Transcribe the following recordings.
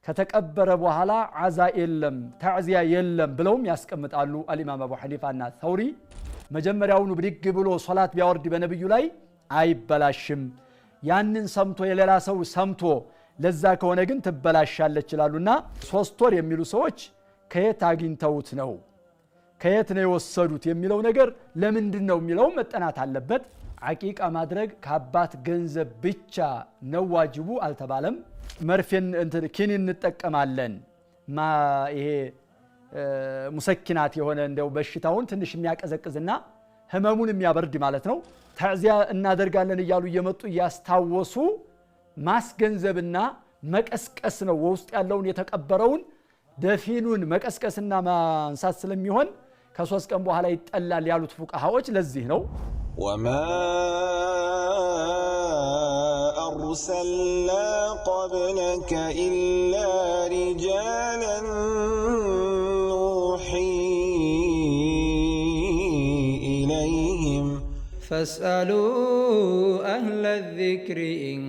ከተቀበረ በኋላ ዓዛ የለም ተዕዚያ የለም ብለውም ያስቀምጣሉ አልኢማም አቡ ሐኒፋና ተውሪ መጀመሪያውኑ ብድግ ብሎ ሶላት ቢያወርድ በነብዩ ላይ አይበላሽም ያንን ሰምቶ የሌላ ሰው ሰምቶ ለዛ ከሆነ ግን ትበላሻለች ይላሉና 3 ወር የሚሉ ሰዎች ከየት አግኝተውት ነው ከየት ነው የወሰዱት የሚለው ነገር ለምንድነው የሚለው መጠናት አለበት አቂቃ ማድረግ ከአባት ገንዘብ ብቻ ነው ዋጅቡ አልተባለም መርፌን ኪኒን እንጠቀማለን ይሄ ሙሰኪናት የሆነ እንደው በሽታውን ትንሽ የሚያቀዘቅዝና ህመሙን የሚያበርድ ማለት ነው ተዕዚያ እናደርጋለን እያሉ እየመጡ ያስታወሱ ማስገንዘብና መቀስቀስ ነው ውስጥ ያለውን የተቀበረውን ደፊኑን መቀስቀስና ማንሳት ስለሚሆን ከ3 ቀን በኋላ ይጠላል ያሉት ፉቃሃዎች ለዚህ ነው وما أرسلنا قبلك إلا رجالا نوحي إليهم فاسألوا أهل الذكر إن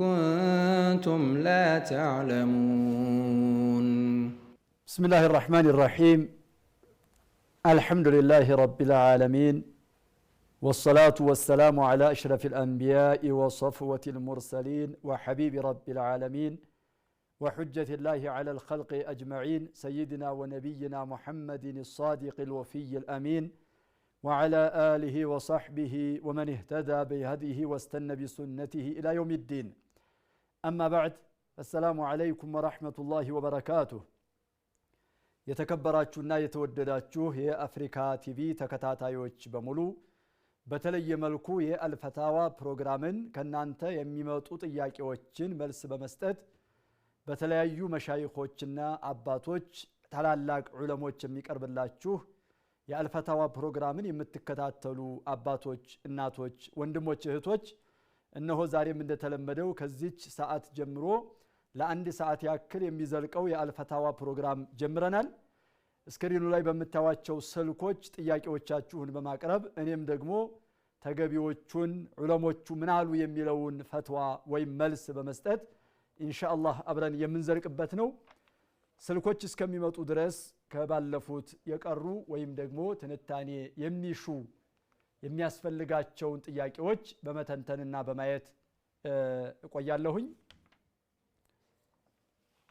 كنتم لا تعلمون بسم الله الرحمن الرحيم الحمد لله رب العالمين والصلاة والسلام على أشرف الأنبياء وصفوة المرسلين وحبيب رب العالمين وحجة الله على الخلق أجمعين سيدنا ونبينا محمد الصادق الوفي الأمين وعلى آله وصحبه ومن اهتدى بهديه واستنى بسنته إلى يوم الدين أما بعد السلام عليكم ورحمة الله وبركاته يتكبراتشونا يتودداتشو هي أفريكا تي في تكتاتايوش بمولو በተለየ መልኩ የአልፈታዋ ፕሮግራምን ከናንተ የሚመጡ ጥያቄዎችን መልስ በመስጠት በተለያዩ መሻይኾችና አባቶች ታላላቅ ዑለሞች የሚቀርብላችሁ የአልፈታዋ ፕሮግራምን የምትከታተሉ አባቶች እናቶች ወንድሞች እህቶች እነሆ ዛሬም እንደተለመደው ከዚች ሰዓት ጀምሮ ለአንድ ሰዓት ያክል የሚዘልቀው የአልፈታዋ ፕሮግራም ጀምረናል ስክሪኑ ላይ በመታዋቸው ስልኮች ጥያቄዎቻችሁን በማቅረብ እኔም ደግሞ ተገቢዎቹን ዑለሞቹ ምናሉ የሚለውን ፈትዋ ወይ መልስ በመስጠት ኢንሻአላህ አብረን የምንዘልቅበት ነው ስልኮች እስከሚመጡ ድረስ ከባለፉት የቀሩ ወይም ደግሞ ትንታኔ የሚሹ የሚያስፈልጋቸውን ጥያቄዎች በመተንተንና በማየት እቆያለሁኝ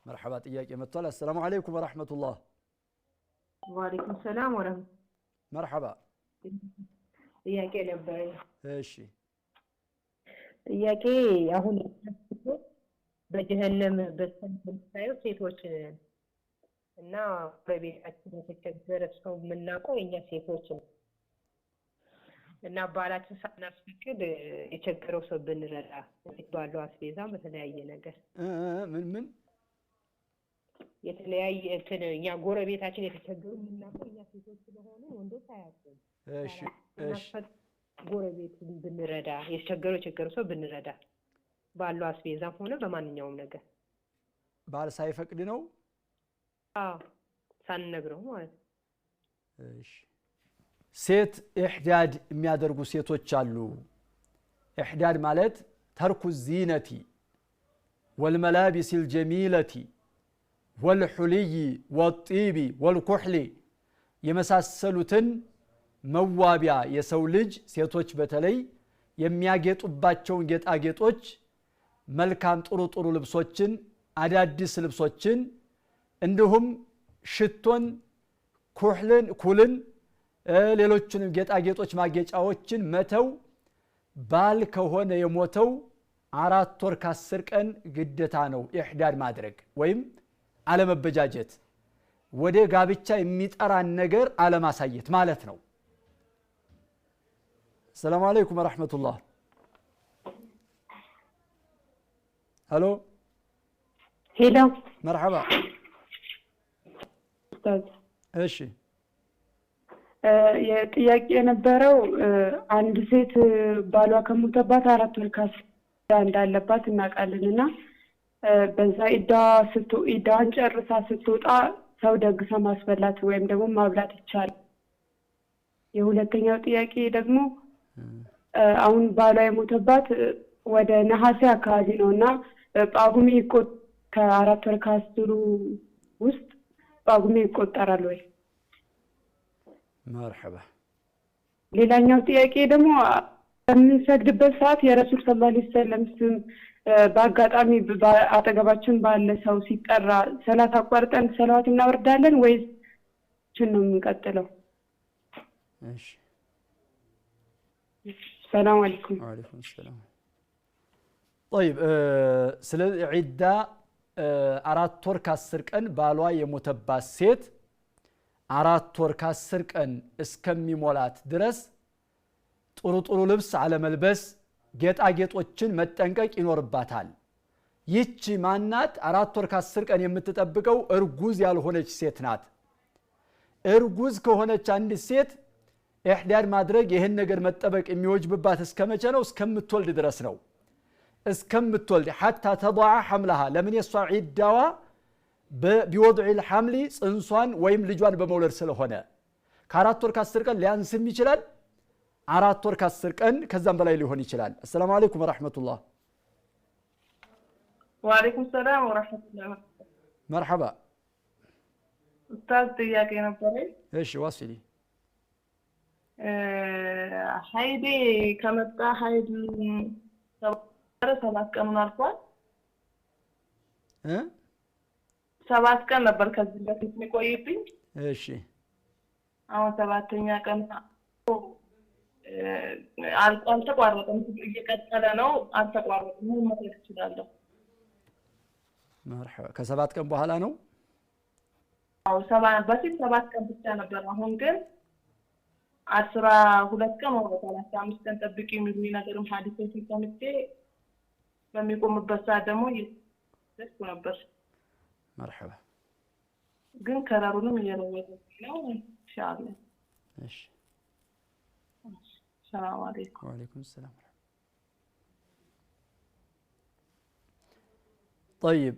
مرحبا ጥያቄ መጥቷል السلام عليكم ورحمة الله وعليكم السلام ورحمة مرحبا ጥያቄ ነበር እሺ ጥያቄ አሁን በጀሃነም በሰማዩ ሴቶች እና በቤታችን የተቸገረ ሰው ምናቀው እኛ ሴቶች እና ባላችን ሳናስፈቅድ የቸገረው ሰው ብንረዳ ባለው አስቤዛ በተለያየ ነገር ምን የተለያየ እኛ ጎረቤታችን የተቸገሩ ምናቀው እኛ ሴቶች ስለሆነ ወንዶች አያውቁም እሺ ጎረቤቱን ብንረዳ የቸገረው ሰው ብንረዳ ባለው አስቤዛም ሆነ በማንኛውም ነገር ባል ሳይፈቅድ ነው ሳንነግረው ማለት እሺ ሴት ኢህዳድ የሚያደርጉ ሴቶች አሉ ኢህዳድ ማለት ተርኩ ዚነቲ والملابس الجميلة والحلي والطيب والكحل የመሳሰሉትን መዋቢያ የሰው ልጅ ሴቶች በተለይ የሚያጌጡባቸውን ጌጣጌጦች መልካም ጥሩ ልብሶችን አዳዲስ ልብሶችን እንዲሁም ሽቶን ኩልን ሌሎችንም ጌጣጌጦች ማጌጫዎችን መተው ባል ከሆነ የሞተው 4 ወር ከ10 ቀን ግዴታ ነው ኢህዳድ ማድረግ ወይም አለመበጃጀት ወደ ጋብቻ የሚጠራን ነገር አለማሳየት ማለት ነው السلام عليكم ورحمة الله هلو هلا مرحبا استاذ እሺ ጥያቄ የነበረው አንድ ሴት ባሏ ከሞተባት 4 ወር እንዳለባት እናቃለንና በዛ ኢዳን ጨርሳ ስትወጣ ሰው ደግሰ ማስበላት ወይም ደግሞ ማብላት ይቻላል የሁለተኛው ጥያቄ ደግሞ አሁን ባሏ የሞተባት ወደ ነሐሴ አካባቢ ነውና ጳጉሜ ከአራት ወር ከአስሩ ውስጥ ጳጉሜ ይቆጠራል ወይ? መርሐባ። ሌላኛው ጥያቄ ደግሞ በምንሰግድበት ሰዓት የረሱል ሰለላሁ ዐለይሂ ወሰለም ስም በአጋጣሚ አጠገባችን ባለ ሰው ሲጠራ ሰላት አቋርጠን ሰላዋት እናወርዳለን ወይስ ነው የምንቀጥለው? እሺ ሰላም አለይኩም። ወአለይኩም ሰላም። طيب ስለ ዒዳ 4 ወር ከ10 ቀን ባሏ የሞተባት ሴት 4 ወር ከ10 ቀን እስከሚሞላት ድረስ ጥሩ ጥሩ ልብስ አለመልበስ ጌጣጌጦችን መጠንቀቅ ይኖርባታል። ይህች ማናት? 4 ወር ከ10 ቀን የምትጠብቀው እርጉዝ ያልሆነች ሴት ናት። እርጉዝ ከሆነች አንድ ሴት ኢህዳድ ማድረግ ይህን ነገር መጠበቅ የሚወጅብባት እስከመቼ ነው? እስከምትወልድ ድረስ ነው። እስከምትወልድ حتى تضع حملها ለምን የሷ ዒዳዋ بوضع الحمل ጽንሷን ወይም ልጇን በመውለድ ስለሆነ ከ4 ወር ከ10 ቀን ሊያንስም ይችላል። 4 ወር ከ10 ቀን ከዛም በላይ ሊሆን ይችላል። السلام عليكم ورحمة الله. وعليكم السلام ورحمة الله. مرحبا أستاذ ጥያቄ ነበረኝ። እሺ ዋሲሊ። ሀይዴ ከመጣ ሀይድ 7 ቀኑን አልፏል። 7 ቀን ነበር ከዚህ በፊት የሚቆይብኝ። እሺ አሁን 7ኛ ቀን አልተቋረጠም፣ እየቀጠለ ነው። አልተቋረጠም። ምን ማለት እችላለሁ? መርሐባ። ከ7 ቀን በኋላ ነው? አዎ በፊት 7 ቀን ብቻ ነበር። አሁን ግን 12 ቀን ወይም 15 ቀን ጠብቂ የሚሉኝ ነገርም ሐዲሶች ሰምቼ በሚቆምበት ሰዓት ደግሞ እየደስኩ ነበር። መርሐባ። ግን ከራሩንም እየለወጠ ነው ኢንሻአላህ። እሺ ሰላም አለይኩም። ወአለይኩም ሰላም። طيب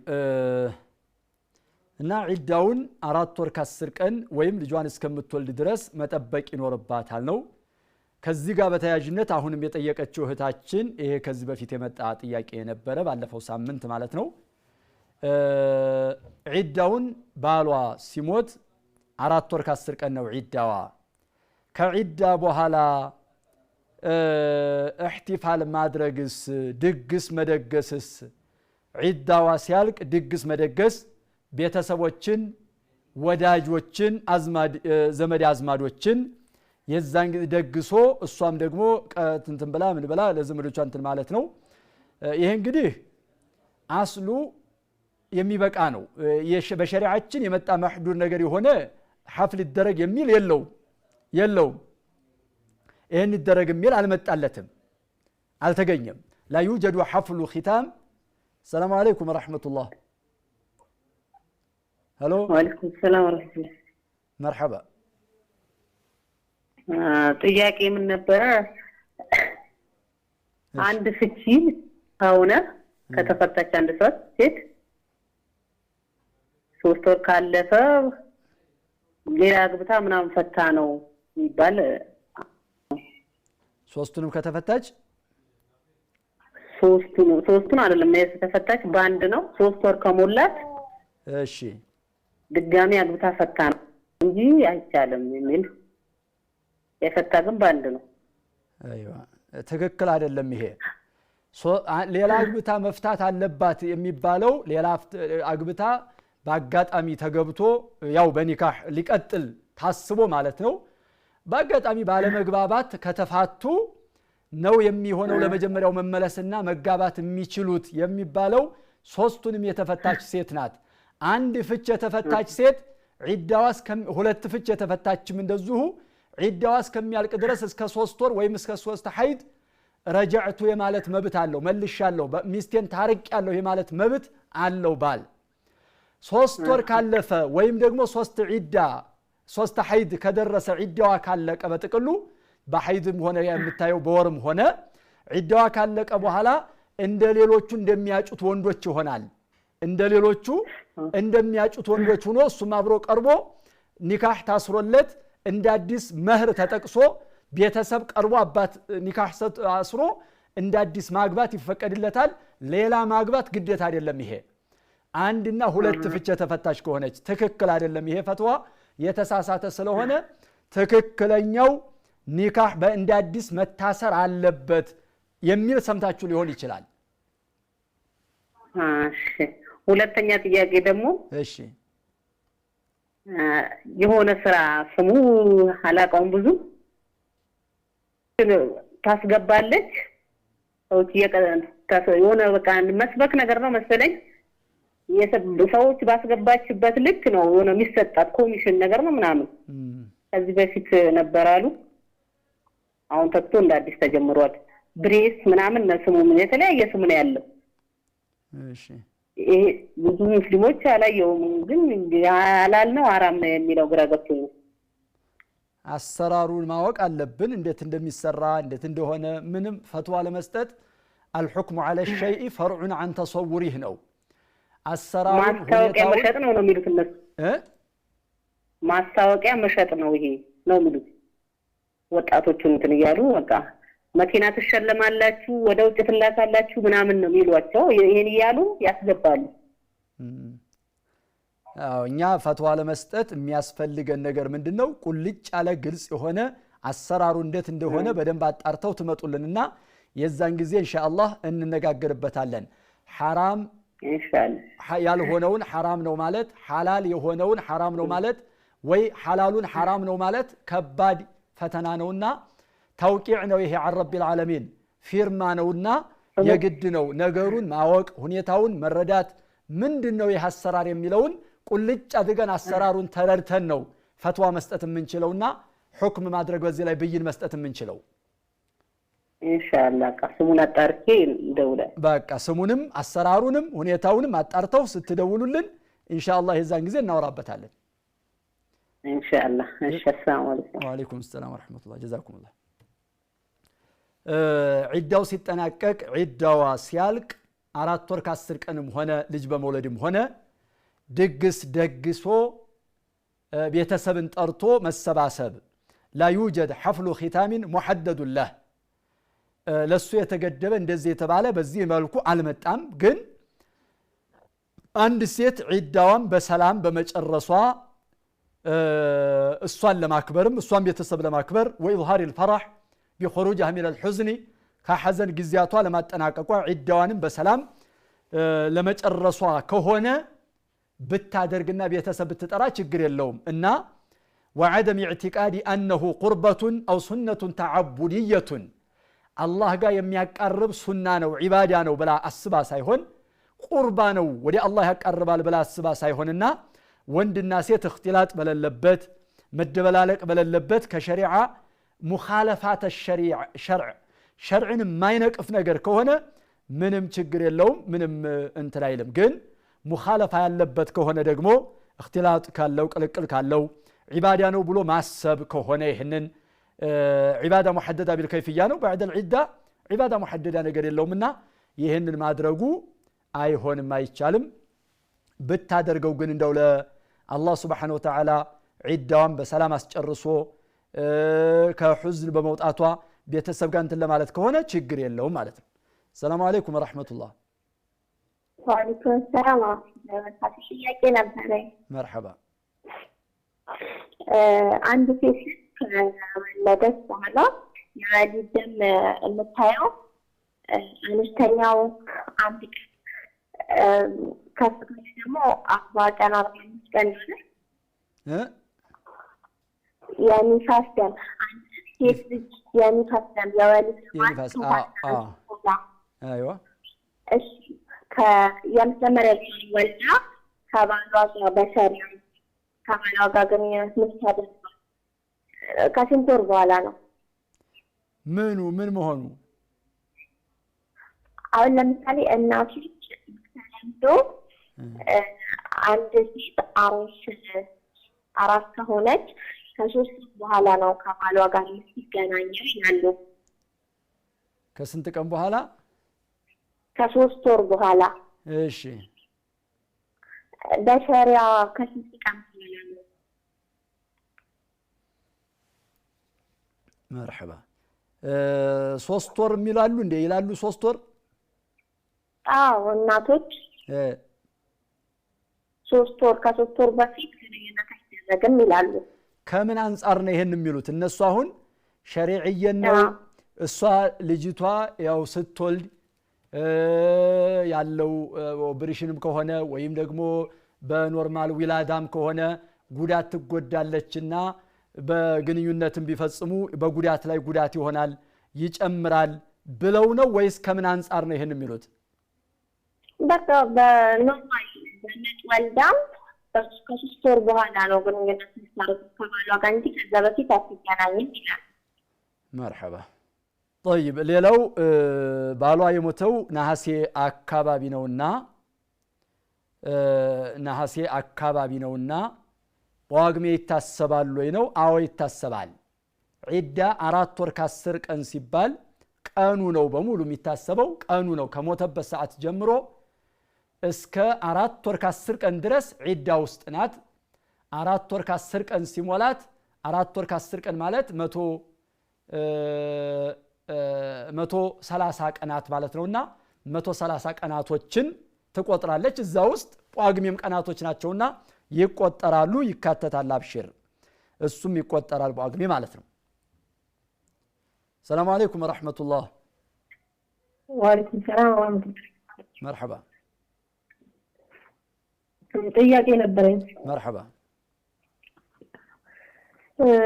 እና ዒዳውን 4 ወር ከ10 ቀን ወይም ልጇን እስከምትወልድ ድረስ መጠበቅ ይኖርባታል ነው። ከዚህ ጋር በተያያዥነት አሁንም የጠየቀችው እህታችን ይሄ ከዚህ በፊት የመጣ ጥያቄ የነበረ ባለፈው ሳምንት ማለት ነው። ዒዳውን ባሏ ሲሞት 4 ወር ከ10 ቀን ነው ዒዳዋ። ከዒዳ በኋላ احتفال ማድረግስ ድግስ መደገስስ? ዒዳዋ ሲያልቅ ድግስ መደገስ ቤተሰቦችን፣ ወዳጆችን፣ ዘመድ አዝማዶችን የዛን ጊዜ ደግሶ እሷም ደግሞ እንትን ብላ ምን ብላ ለዘመዶቿ እንትን ማለት ነው። ይሄ እንግዲህ አስሉ የሚበቃ ነው። በሸሪዓችን የመጣ መሕዱር ነገር የሆነ ሐፍል ይደረግ የሚል የለውም። ይሄን ይደረግ የሚል አልመጣለትም፣ አልተገኘም። لا يوجد حفل ختام. السلام عليكم ورحمة الله. هلو. وعليكم السلام ورحمة الله. مرحبا. ጥያቄ ምን ነበረ? አንድ ፍቺ ከሆነ ከተፈታች አንድ ሴት 3 ወር ካለፈ ሌላ ግብታ ምናምን ፈታ ነው ይባል። ሶስቱንም ከተፈታች ሶስቱን አይደለም የተፈታች በአንድ ነው። 3 ወር ከሞላት እሺ ድጋሚ አግብታ ፈታ ነው እንጂ አይቻልም የሚል የፈታ ግን በአንድ ነው። አይዋ ትክክል አይደለም። ይሄ ሌላ አግብታ መፍታት አለባት የሚባለው ሌላ አግብታ በአጋጣሚ ተገብቶ ያው በኒካህ ሊቀጥል ታስቦ ማለት ነው። በአጋጣሚ ባለመግባባት ከተፋቱ ነው የሚሆነው ለመጀመሪያው መመለስና መጋባት የሚችሉት የሚባለው ሶስቱንም የተፈታች ሴት ናት። አንድ ፍች የተፈታች ሴት ዒዳዋ ሁለት ፍች የተፈታችም እንደዚሁ ዒዳዋ እስከሚያልቅ ድረስ እስከ 3 ወር ወይም እስከ 3 ሐይድ ረጃዕቱ የማለት መብት አለው። መልሻለሁ ሚስቴን ታርቂያለሁ የማለት መብት አለው ባል። 3 ወር ካለፈ ወይም ደግሞ 3 ሐይድ ከደረሰ ዒዳዋ ካለቀ በጥቅሉ በሐይድም ሆነ የምታየው በወርም ሆነ ዒዳዋ ካለቀ በኋላ እንደ ሌሎቹ እንደሚያጩት ወንዶች ይሆናል። እንደ ሌሎቹ እንደሚያጩት ወንዶች ሆኖ እሱም አብሮ ቀርቦ ኒካህ ታስሮለት እንደ አዲስ መህር ተጠቅሶ ቤተሰብ ቀርቦ አባት ኒካህ አስሮ እንደ አዲስ ማግባት ይፈቀድለታል። ሌላ ማግባት ግዴታ አይደለም። ይሄ አንድና ሁለት ፍች ተፈታሽ ከሆነች ትክክል አይደለም ይሄ ፈትዋ የተሳሳተ ስለሆነ ትክክለኛው ኒካህ በእንደ አዲስ መታሰር አለበት የሚል ሰምታችሁ ሊሆን ይችላል። እሺ ሁለተኛ ጥያቄ ደግሞ እሺ የሆነ ስራ ስሙ አላውቀውም ብዙ ታስገባለች ሰዎች የሆነ በቃ መስበክ ነገር ነው መሰለኝ ሰዎች ባስገባችበት ልክ ነው የሆነ የሚሰጣት ኮሚሽን ነገር ነው ምናምን ከዚህ በፊት ነበራሉ አሁን ተክቶ እንደ አዲስ ተጀምሯል ብሬስ ምናምን ነው ስሙ የተለያየ ስም ነው ያለው እሺ ይሄ ብዙ ሙስሊሞች አላየውም ግን ያላል ነው አራም ነው የሚለው ግራ ገብቶኝ አሰራሩን ማወቅ አለብን እንዴት እንደሚሰራ እንዴት እንደሆነ ምንም ፈትዋ ለመስጠት الحكم على الشيء فرع عن تصوره ነው አሰራሩን ማስታወቂያ መሸጥ ነው የሚሉት እነሱ ማስታወቂያ መሸጥ ነው ይሄ ነው የሚሉት ወጣቶቹ እንትን ይያሉ በቃ መኪና ተሸለማላችሁ ወደ ውጭ ትላካላችሁ ምናምን ነው የሚሏቸው ይሄን ይያሉ ያስገባሉ እኛ ፈትዋ ለመስጠት የሚያስፈልገን ነገር ምንድነው ቁልጭ ያለ ግልጽ የሆነ አሰራሩ እንዴት እንደሆነ በደንብ አጣርተው ትመጡልንና የዛን ጊዜ ኢንሻአላህ እንነጋገርበታለን حرام ኢንሻአላህ ያልሆነውን حرام ነው ማለት ሐላል የሆነውን حرام ነው ማለት ወይ ሐላሉን حرام ነው ማለት ከባድ ፈተና ነውና ተውቂዕ ነው ይሄ عرب العالمين ፊርማ ነውና የግድ ነው ነገሩን ማወቅ ሁኔታውን መረዳት ምንድነው ይሄ አሰራር የሚለውን ቁልጭ አድርገን አሰራሩን ተረድተን ነው ፈትዋ መስጠት የምንችለውና ሁክም ማድረግ በዚህ ላይ ብይን መስጠት የምንችለው ኢንሻአላህ ስሙን አጣርቼ እንደውላ በቃ ስሙንም አሰራሩንም ሁኔታውንም አጣርተው ስትደውሉልን ኢንሻአላህ የዛን ጊዜ እናወራበታለን ኢንሻአላህ ሰላም አለይኩም ወአለይኩም ሰላም ወራህመቱላህ ጀዛኩሙላህ ዒዳው ሲጠናቀቅ ዒዳዋ ሲያልቅ 4 ወር ከ10 ቀንም ሆነ ልጅ በመውለድም ሆነ ድግስ ደግሶ ቤተሰብን ጠርቶ መሰባሰብ لا يوجد حفل ختام محدد له ለሱ የተገደበ እንደዚህ የተባለ በዚህ መልኩ አልመጣም ግን አንድ ሴት ዒዳዋን በሰላም በመጨረሷ እሷን ለማክበርም እሷን ቤተሰብ ለማክበር وإظهار الفرح بخروجها من الحزن ከሐዘን ግዚያቷ ለማጠናቀቋ ዒዳዋንም በሰላም ለመጨረሷ ከሆነ ብታደርግና ቤተሰብ ብትጠራ ችግር የለውም እና وعدم اعتقاد أنه قربة أو سنة تعبدية الله ጋር የሚያቀርብ ሱና ነው ዒባዳ ነው ብላ አስባ ሳይሆን ቁርባ ነው ወደ አላህ ያቀርባል ብላ አስባ ሳይሆንና ወንድና ሴት اختلاط በሌለበት መደበላለቅ በሌለበት ከሸሪዓ ሙኻለፋት ሸርዕን ማይነቅፍ ነገር ከሆነ ምንም ችግር የለውም ምንም እንትን አይልም ግን ሙኻለፋ ያለበት ከሆነ ደግሞ اختلاط ካለው ቅልቅል ካለው ዒባዳ ነው ብሎ ማሰብ ከሆነ ይሄንን ዒባዳ ሙሐደዳ بالكيفية ነው بعد العدة ዒባዳ ሙሐደዳ ነገር የለውምና ይሄንን ማድረጉ አይሆንም አይቻልም ብታደርገው ግን እንደው ለአላህ Subhanahu Wa Ta'ala ዒዳዋን በሰላም አስጨርሶ ከሁዝን በመውጣቷ ቤተሰብ ጋር እንትን ለማለት ከሆነ ችግር የለውም ማለት ነው ሰላም አለይኩም ወራህመቱላህ ወአለይኩም ሰላም ወራህመቱላህ ጥያቄ ነበረኝ መርሐባ አንድ ሴት ከወለደች በኋላ የወሊድ ደም የምታየው አነስተኛው አንድ ከፍተኛ ደግሞ 40 ቀን 45 ቀን ነው የኒፋስ ደም አንድ ሴት ልጅ የኒፋስ ደም የወሊድ የኒፋስ አይዋ እሺ የመጀመሪያ ወልዳ ከባሏ ጋር በሰሪያ ከባሏ ጋር ግንኙነት ምታደርግ ከስንት ወር በኋላ ነው ምን መሆኑ አሁን ለምሳሌ እናቶች ተለምዶ አንድ ሴት አራስ ከሆነች ከ3 በኋላ ነው ከባሏ ጋር የምትገናኘው ይላሉ ከስንት ቀን በኋላ ከ3 ወር በኋላ እሺ በሸሪያ ከስንት ቀን በኋላ ነው مرحبا 3 ወር የሚላሉ እንደ ይላሉ 3 ወር እናቶች 3 ወር ከ3 ወር በፊት ግንኙነት አይደረግም ይላሉ። ከምን አንፃር ነው ይሄን የሚሉት እነሱ? አሁን ሸሪዕየን ነው እሷ ልጅቷ ያው ስትወልድ ያለው ኦፕሬሽንም ከሆነ ወይም ደግሞ በኖርማል ዊላዳም ከሆነ ጉዳት ትጎዳለችና በግንኙነትም ቢፈጽሙ በጉዳት ላይ ጉዳት ይሆናል ይጨምራል ብለው ነው ወይስ ከምን አንፃር ነው ይሄን የሚሉት? በቃ በኖርማል በነጭ ወልዳም ከ3 ወር በኋላ ነው ግንኙነት የምታደርጉት ከባሏ ጋር እንጂ ከዛ በፊት አትገናኝም ይላል። መርሐባ طيب ሌላው ባሏ የሞተው ነሐሴ አካባቢ ነውና በዋግሜ ይታሰባል ወይ ነው? አዎ ይታሰባል። ዒዳ 4 ወር ከ10 ቀን ሲባል ቀኑ ነው በሙሉ የሚታሰበው ቀኑ ነው። ከሞተበት ሰዓት ጀምሮ እስከ 4 ወር ከ10 ቀን ድረስ ዒዳ ውስጥ ናት። 4 ወር ከ10 ቀን ሲሞላት 4 ወር ከ10 ቀን ማለት 130 ቀናት ማለት ነውና 130 ቀናቶችን ትቆጥራለች። እዛ ውስጥ ጳጉሜም ቀናቶች ናቸውና ይቆጠራሉ፣ ይካተታል። አብሽር እሱም ይቆጠራል ጳጉሜ ማለት ነው። ሰላም አለይኩም ወራህመቱላህ። ወአለይኩም ሰላም ወራህመቱላህ። መርሐባ ጥያቄ ነበረኝ። መርሐባ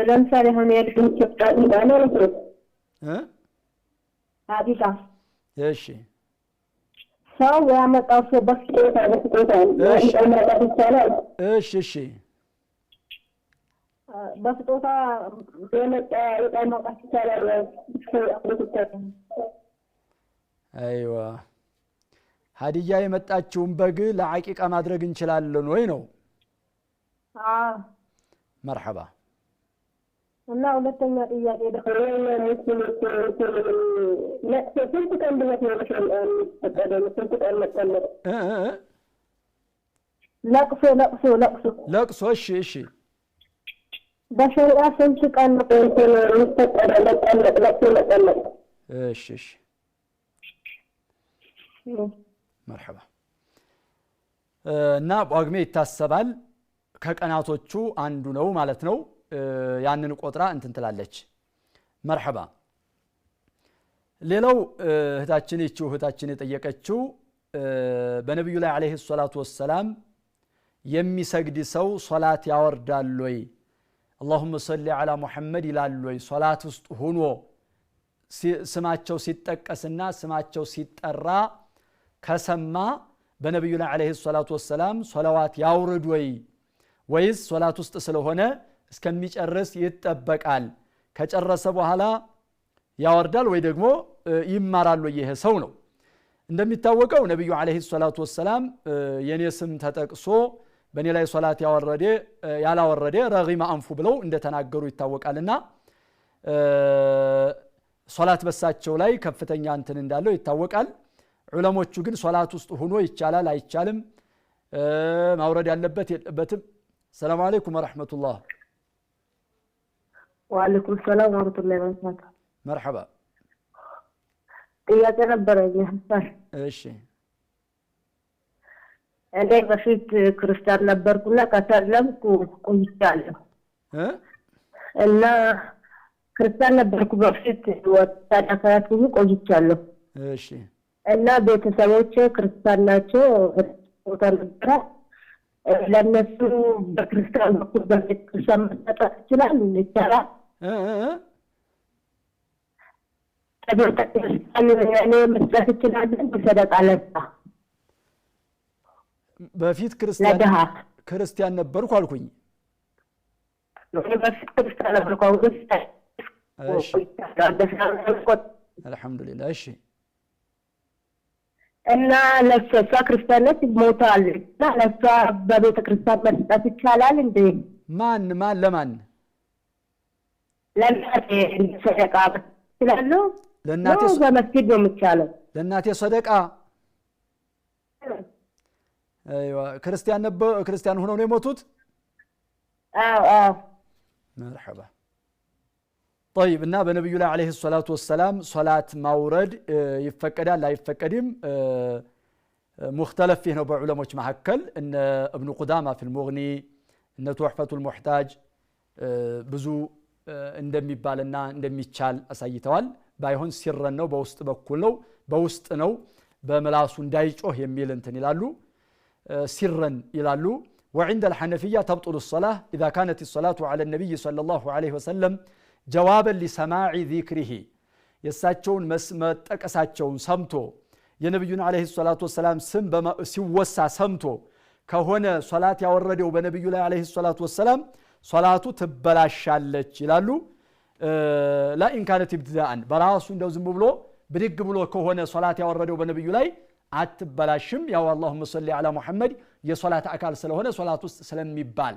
ለምሳሌ አሁን የልጅ ተጣጣ ማለት ነው አዲሳ እሺ ሰው ያመጣው ሰው በስጦታ እሺ በስጦታ በመጣ ማውጣት ይቻላል? አይዋ ሀዲያ የመጣችውን በግ ለዓቂቃ ማድረግ እንችላለን ወይ ነው? መርሐባ እና ሁለተኛ ጥያቄ ደግሞ ስንት ቀን ድረስ ነው ስንት ቀን መቀመጥ? ለቅሶ እሺ በሸሪዓ ስንት ቀን መቀመጥ? እሺ መርሐባ እና ጳጉሜ ይታሰባል ከቀናቶቹ አንዱ ነው ማለት ነው። ያንን ቆጥራ እንትን ትላለች። መርሐባ ሌላው እህታችን የጠየቀችው በነብዩ ላይ አለይሂ ሰላቱ ወሰላም የሚሰግድ ሰው ሶላት ያወርዳል ወይ اللهم صل على محمد ይላል ወይ ሶላት ውስጥ ሆኖ ስማቸው ሲጠቀስና ስማቸው ሲጠራ ከሰማ በነብዩ ላይ አለይሂ ሰላቱ ወሰላም ሶላዋት ያውርድ ወይስ ሶላት ውስጥ ስለሆነ እስከሚጨርስ ይጠበቃል ከጨረሰ በኋላ ያወርዳል ወይ ደግሞ ይማራል ወይ? ይሄ ሰው ነው። እንደሚታወቀው ነብዩ አለይሂ ሰላቱ ወሰላም የኔ ስም ተጠቅሶ በእኔ ላይ ሶላት ያላወረደ ረጊመ አንፉ ብለው እንደተናገሩ ይታወቃልና ሶላት በሳቸው ላይ ከፍተኛ እንትን እንዳለው ይታወቃል። ዑለሞቹ ግን ሶላት ውስጥ ሆኖ ይቻላል አይቻልም ማውረድ ያለበት የለበትም? ሰላም አለይኩም ወራህመቱላህ። ወአለይኩም ሰላም ወራህመቱላሂ ወበረካቱህ። መርሐባ ጥያቄ ነበረኝ። እሺ እኔ በፊት ክርስቲያን ነበርኩና ከሰለምኩ ቆይቻለሁ እና ክርስቲያን ነበርኩ በፊት ወጣት ቆይቻለሁ። እሺ እና ቤተሰቦቼ ክርስቲያን ናቸው። ወጣ ለነሱ በክርስቲያን በኩል በክርስቲያን መጣጣት ይችላል ይቻላል? እኔ መስጠት ይችላል በሰደቃ ለታ በፊት ክርስቲያን ነበርኩ አልኩኝ። በፊት ክርስቲያን ነበርኩ አልሐምዱሊላህ። እሺ እና ለሷ ክርስቲያኖች ሞታል እና ለሷ በቤተ ክርስቲያን መስጠት ይቻላል እንዴ? ማን ለማን ለእናቴ ሰደቃ ይችላል? ለእናቴ በመስጊድ ነው የሚቻለው? ለእናቴ ሰደቃ አይዋ ክርስቲያን ሆነው ነው የሞቱት? አዎ መርሐባ طيب እና በነብዩ ላይ አለይሂ ሰላቱ ወሰላም ሶላት ማውረድ ይፈቀዳል አይፈቀድም? مختلف فيه بعلماء محكل ان ابن قدامة في المغني ان توحفة المحتاج ብዙ እንደሚባልና እንደሚቻል አሳይተዋል ባይሆን ሲረን ነው በውስጥ በኩል ነው በውስጥ ነው በመላሱ እንዳይጮህ የሚል እንትን ይላሉ ሲረን ይላሉ وعند الحنفية تبطل الصلاة إذا كانت الصلاة على النبي صلى الله عليه وسلم جوابا لسماع ذكره يساتشون متقساتشون سمتو የነብዩን አለይሂ ሰላቱ ወሰለም ስም ሲወሳ ሰምቶ ከሆነ ሶላት ያወረደው በነብዩ ላይ አለይሂ ሰላቱ ወሰለም ሶላቱ ትበላሻለች ይላሉ ላኢን ካነት ኢብትዳአን በራሱ እንደው ዝም ብሎ ብድግ ብሎ ከሆነ ሶላት ያወረደው በነብዩ ላይ አትበላሽም ያው አላሁመ ሰሊ ዐላ ሙሐመድ የሶላት አካል ስለሆነ ሶላት ውስጥ ስለሚባል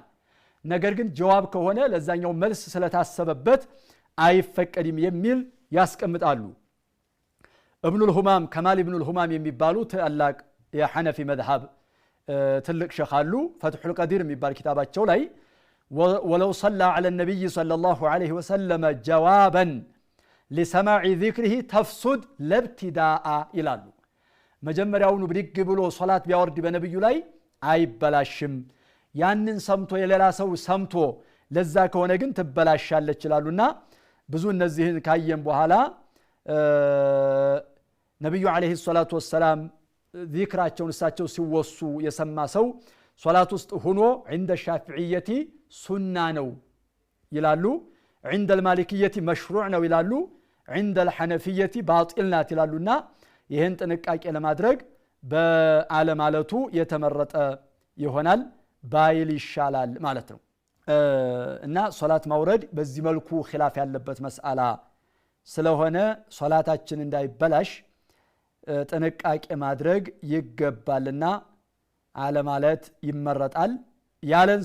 ነገር ግን ጀዋብ ከሆነ ለዛኛው መልስ ስለታሰበበት አይፈቀድም የሚል ያስቀምጣሉ ابن الهمام كمال ابن الهمام የሚባሉ ታላቅ የሐነፊ መዝሐብ ትልቅ ሸኽ አሉ فتح القدير የሚባል ኪታባቸው ላይ ولو صلى على النبي صلى الله عليه وسلم جوابا لسماع ذكره تفسد لابتداء ይላሉ መጀመሪያውኑ ብድግ ብሎ ሶላት ቢያወርድ በነብዩ ላይ አይበላሽም ያንን ሰምቶ የሌላ ሰው ሰምቶ ለዛ ከሆነ ግን ትበላሻለች ይላሉና ብዙ እነዚህን ካየን በኋላ ነብዩ አለይሂ ሰላቱ ወሰለም ዚክራቸውን እሳቸው ሲወሱ የሰማ ሰው ሶላት ውስጥ ሆኖ عند الشافعية ሱና ነው ይላሉ عند المالكية مشروع ነው ይላሉ عند الحنفية باطل ናት ይላሉና ይሄን ጥንቃቄ ለማድረግ በአለማለቱ የተመረጠ ይሆናል ባይል ይሻላል ማለት ነው እና ሶላት ማውረድ በዚህ መልኩ ኺላፍ ያለበት መስአላ ስለሆነ ሶላታችን እንዳይበላሽ ጥንቃቄ ማድረግ ይገባልና አለማለት ይመረጣል ያለን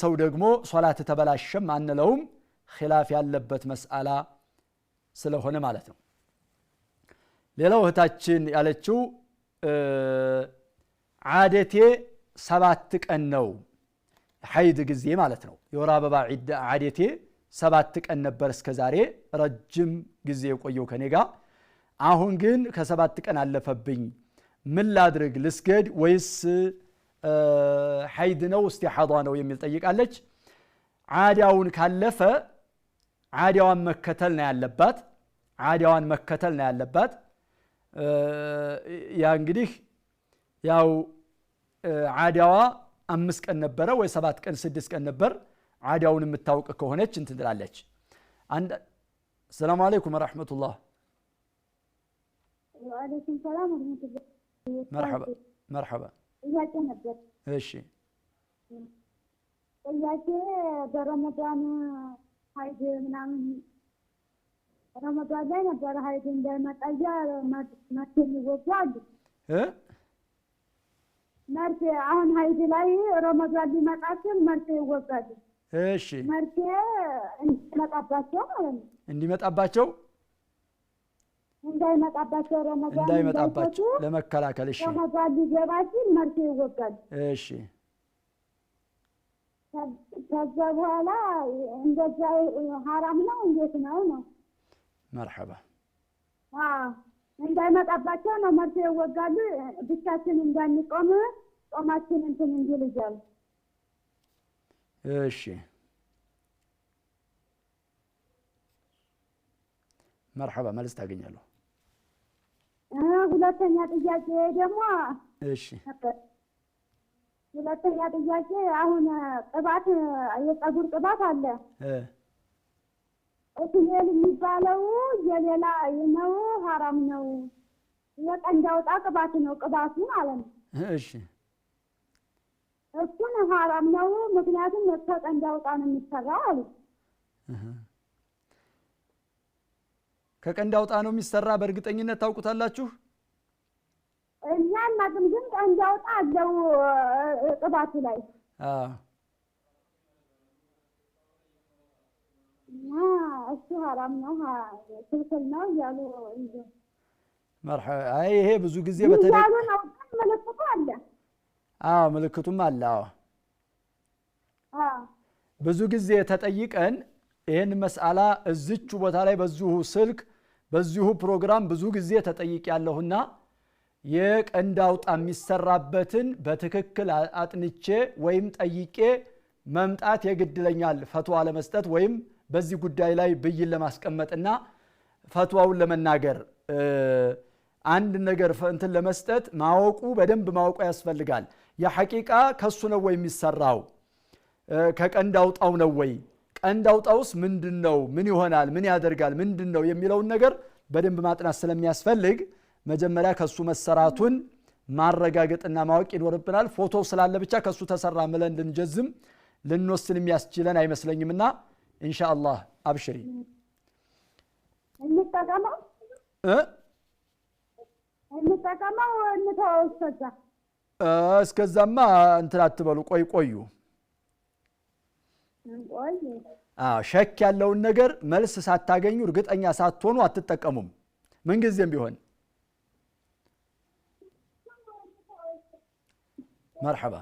ሰው ደግሞ ሶላት ተበላሸም አንለውም ኺላፍ ያለበት መስአላ ስለሆነ ማለት ነው ሌላው እህታችን ያለችው ዓደቴ 7 ቀን ነው ሐይድ ጊዜ ማለት ነው የወር አበባ ዓደቴ 7 ቀን ነበር እስከዛሬ ረጅም ጊዜ የቆየው ከኔ ጋር አሁን ግን ከ7 ቀን አለፈብኝ ምን ላድርግ ልስገድ ወይስ ሐይድ ነው እስቲሐዳ ነው የሚል ጠይቃለች ዓዳውን ካለፈ ዓዳዋን መከተል ነው ያለባት ያ እንግዲህ ያው ዓዳዋ 5 ቀን ነበረ ወይ 7 ቀን 6 ቀን ነበር ዓዳውን የምታውቅ ከሆነች እንትን ትላለች ሰላም አለይኩም ወራህመቱላህ ወአለይኩም ሰላም ወራህመቱላህ مرحبا ጥያቄ ነበር እሺ ጥያቄ በረመዳን ሐይድ ምናምን ረመዳን ላይ ነበር ሐይድ እንደመጣያ መርፌ ይወጋል መርፌ አሁን ሐይድ ላይ ረመዳን ሊመጣችን መርፌ ይወጋል እሺ መርፌ እንዲመጣባቸው ማለት ነው እንዳይመጣባቸው ረመዳን እንዳይመጣባቸው ለመከላከል እሺ ረመዳን ሊገባችን መርፌ ይወጋል እሺ ከዛ በኋላ እንደዛ حرام ነው እንዴት ነው مرحبا እንዳይመጣባቸው ነው መርፌ ይወጋሉ ብቻችን እንዳንቆም ጾማችን እንትን እንዲል ይላል እሺ مرحبا መልስ ታገኛለሁ ሁለተኛ ጥያቄ ደግሞ እሺ ሁለተኛ ጥያቄ አሁን ቅባት የፀጉር ቅባት አለ እሱን የሚባለው የሌላ ነው حرام ነው የቀንዳውጣ ቅባት ነው ቅባቱ ማለት ነው እሺ እሱን حرام ነው ምክንያቱም ከቀንዳውጣ ነው የሚሰራው ከቀንዳውጣ ነው የሚሰራ በእርግጠኝነት ታውቁታላችሁ እኛና ግን ቀንዳውጣ አለው ቅባቱ ላይ እሱ حرام ነው ክልክል ነው ያሉ مرحبا ይሄ ብዙ ጊዜ በተለይ ምልክቱ አለ ምልክቱም አለ ብዙ ጊዜ ተጠይቀን ይሄን መስአላ እዚቹ ቦታ ላይ በዚሁ ስልክ በዚሁ ፕሮግራም ብዙ ጊዜ ተጠይቅ ያለሁና የቀንድ አውጣ የሚሰራበትን በትክክል አጥንቼ ወይም ጠይቄ መምጣት የግድለኛል ፈትዋ ለመስጠት ወይም በዚህ ጉዳይ ላይ ብይን ለማስቀመጥና ፈትዋውን ለመናገር አንድ ነገር እንትን ለመስጠት ማወቁ በደንብ ማወቁ ያስፈልጋል። የሐቂቃ ከሱ ነው ወይ የሚሰራው ከቀንድ አውጣው ነው ወይ ቀንድ አውጣውስ ምንድነው ምን ይሆናል ምን ያደርጋል ምንድነው የሚለውን ነገር በደንብ ማጥናት ስለሚያስፈልግ መጀመሪያ ከሱ መሰራቱን ማረጋገጥና ማወቅ ይኖርብናል። ፎቶ ስላለ ብቻ ከሱ ተሰራ ምለን ልንጀዝም ልንወስን የሚያስችለን አይመስለኝምና ኢንሻአላህ አብሽሪ እንጠቀመው እስከዛማ እንትን አትበሉ ቆዩ ሸክ ያለውን ነገር መልስ ሳታገኙ እርግጠኛ ሳትሆኑ አትጠቀሙም ምንጊዜም ቢሆን مرحبا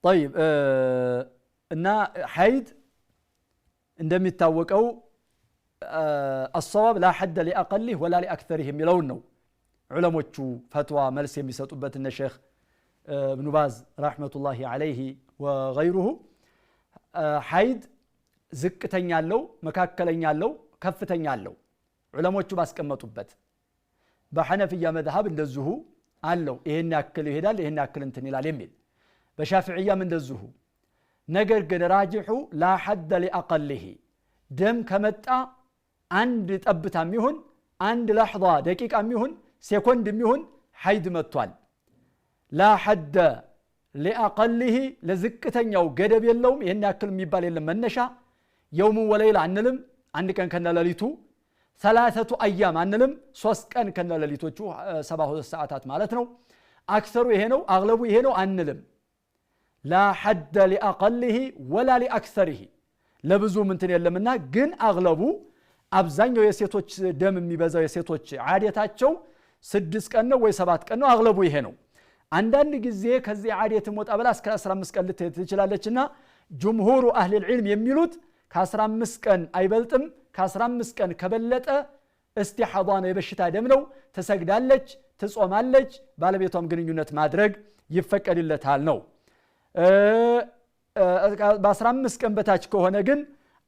طيب እና ሐይድ እንደሚታወቀው الصواب لا حد لأقله ولا لأكثره የሚለውን ነው ዑለሞቹ ፈትዋ መልስ የሚሰጡበት እነ ሼክ ابن باز رحمة الله عليه وغيره ሐይድ ዝቅተኛ አለው መካከለኛ አለው ከፍተኛ አለው ዑለሞቹ ባስቀመጡበት በሐነፊያ መዝሐብ እንደዚሁ አለው ይሄን ያክል ይሄዳል ይሄን ያክል እንትን ይላል የሚል በሻፊዒያም እንደዚሁ ነገር ግን ራጂሑ لا حد لأقله ደም ከመጣ አንድ ጠብታም ይሁን አንድ لحظة ደቂቃም ይሁን ሴኮንድም ይሁን ሐይድ መጥቷል لا حد لأقله ለዝቅተኛው ገደብ የለውም ይሄን ያክል የሚባል የለም መነሻ يوم وليلة አንልም አንድ ቀን ከነለሊቱ ثلاثة أيام አንልም 3 ቀን ከነለሊቶቹ 72 ሰዓታት ማለት ነው አክሰሩ ይሄ ነው አግለቡ ይሄ ነው አንልም لا حد لأقله ولا لأكثره ለብዙ ምንትን የለምና ግን አግለቡ አብዛኛው የሴቶች ደም የሚበዛው የሴቶች ዓዴታቸው 6 ቀን ነው ወይ 7 ቀን ነው አግለቡ ይሄ ነው አንዳንድ ጊዜ ከዚህ ዓዴት ወጣ ብላ እስከ 15 ቀን ልትሄድ ትችላለችና ጅምሁሩ አህሊ العلم የሚሉት ከ15 ቀን አይበልጥም ከ15 ቀን ከበለጠ እስቲሐዷ ነው የበሽታ ደም ነው ትሰግዳለች ትጾማለች ባለቤቷም ግንኙነት ማድረግ ይፈቀድለታል ነው በ15 ቀን በታች ከሆነ ግን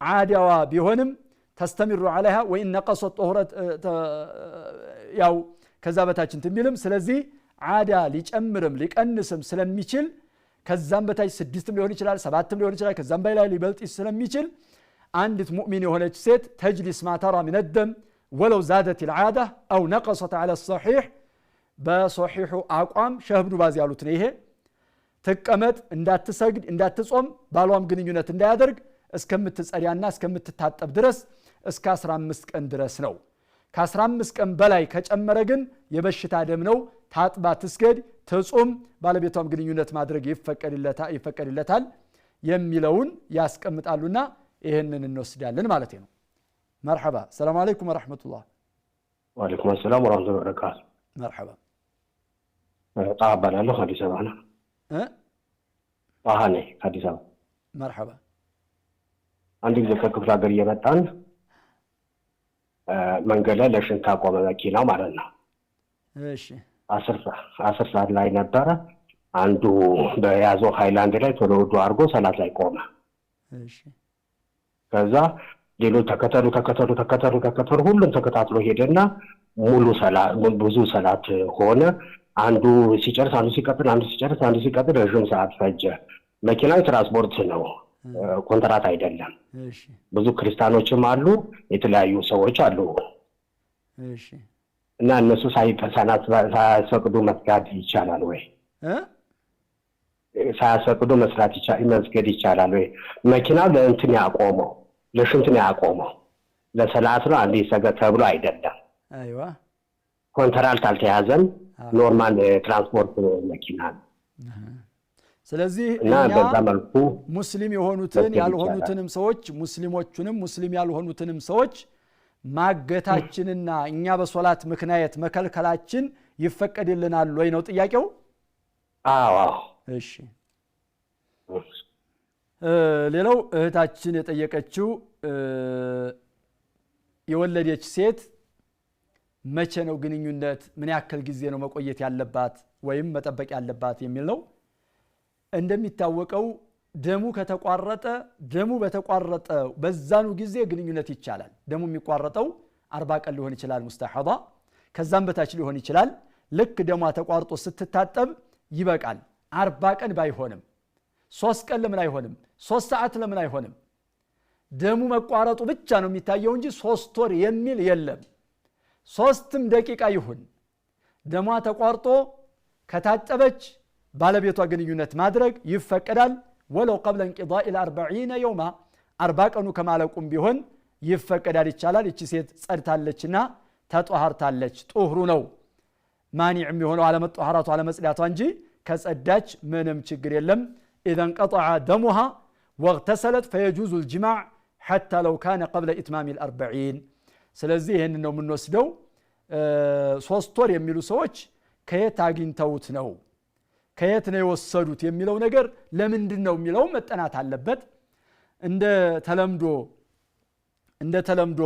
ዓዳዋ ቢሆንም ተስተምሩ عليها وان نقص الطهرة ያው ከዛ በታች እንትሚልም ስለዚህ ዓዳ ሊጨምርም ሊቀንስም ስለሚችል ከዛም በታች 6 ሊሆን ይችላል 7 ሊሆን ይችላል ከዛም በላይ ሊበልጥ ስለሚችል አንዲት ሙእሚን የሆነች ሴት ተጅሊስ ما ترى من الدم ولو زادت العاده او نقصت على الصحيح በصحيح አቋም ሼህ ኢብኑ ባዝ ያሉት ነው ይሄ ተቀመጥ እንዳትሰግድ እንዳትጾም ባሏም ግንኙነት እንዳያደርግ እስከምትጸሪያና እስከምትታጠብ ድረስ እስከ 15 ቀን ድረስ ነው ከ15 ቀን በላይ ከጨመረ ግን የበሽታ ደም ነው ታጥባ ትስገድ ትጾም ባለቤቷም ግንኙነት ማድረግ ይፈቀድለታል የሚለውን ያስቀምጣሉና ይሄንን እንወስዳለን ማለት ነው مرحبا السلام عليكم ورحمة الله وعليكم السلام ورحمة الله وبركاته مرحبا طابا له حديث معنا طاهني حديث مرحبا عندي ذكر كفر ሀገር እየመጣን መንገድ ላይ ለሽንት አቆመ መኪናው ማለት ነው እሺ 10 ሰዓት ላይ ነበረ አንዱ በያዘው ሃይላንድ ላይ ቶሎ ወዶ አርጎ ሰላት ላይ ቆመ እሺ ከዛ ሌሎች ተከተሉ ሁሉም ተከታትሎ ሄደና ሙሉ ሰላት ብዙ ሰላት ሆነ አንዱ ሲጨርስ አንዱ ሲቀጥል አንዱ ሲጨርስ አንዱ ሲቀጥል ረጅም ሰዓት ፈጀ መኪናው ትራንስፖርት ነው ኮንትራት አይደለም እሺ ብዙ ክርስቲያኖችም አሉ የተለያዩ ሰዎች አሉ እሺ እና እነሱ ሳይፈቅዱ መስገድ ይቻላል ወይ ሳይፈቅዱ መስገድ ይቻላል ወይ መኪናው ለእንትን ያቆመው ለሽንት ነው ያቆመው ለሰላት ነው አንዴ ሰገድ ተብሎ አይደለም አይዋ ኮንትራት አልተያዘም ኖርማል ትራንስፖርት መኪና ስለዚህ እና በዛ መልኩ ሙስሊም የሆኑትን ያልሆኑትንም ሰዎች ሙስሊሞቹንም ሙስሊም ያልሆኑትንም ሰዎች ማገታችንና እኛ በሶላት ምክንያት መከልከላችን ይፈቀድልናል ወይ ነው ጥያቄው አዎ እሺ ሌላው እህታችን የጠየቀችው የወለደች ሴት መቼ ነው ግንኙነት ምን ያክል ጊዜ ነው መቆየት ያለባት ወይም መጠበቅ ያለባት የሚል ነው። እንደሚታወቀው ደሙ በተቋረጠ በዛኑ ጊዜ ግንኙነት ይቻላል። ደሙ የሚቋረጠው 40 ቀን ሊሆን ይችላል ሙስተሐዳ፣ ከዛም በታች ሊሆን ይችላል። ልክ ደሟ ተቋርጦ ስትታጠብ ይበቃል። 40 ቀን ባይሆንም 3 ቀን ለምን አይሆንም? 3 ሰዓት ለምን አይሆንም? ደሙ መቋረጡ ብቻ ነው የሚታየው እንጂ 3 ወር የሚል የለም። 3 ደቂቃ ይሁን ደሟ ተቋርጦ ከታጠበች ባለቤቷ ግንኙነት ማድረግ ይፈቀዳል። ወለው قبل انقضاء 40 يوما 40 ቀኑ ከማለቁም ቢሆን ይፈቀዳል፣ ይቻላል። እቺ ሴት ጸድታለችና ተጧሃርታለች። ጡህሩ ነው ማኒዕ የሚሆነው አለመጧሃራቱ አለመጽዳቷ እንጂ ከጸዳች ምንም ችግር የለም። اذا انقطع دمها واغتسلت فيجوز الجماع حتى لو كان قبل اتمام 40. ስለዚህ ይሄንን ነው የምንወስደው። 3 ወር የሚሉ ሰዎች ከየት አግኝተውት ነው ከየት ነው የወሰዱት የሚለው ነገር ለምንድን ነው የሚለው መጠናት አለበት። እንደ ተለምዶ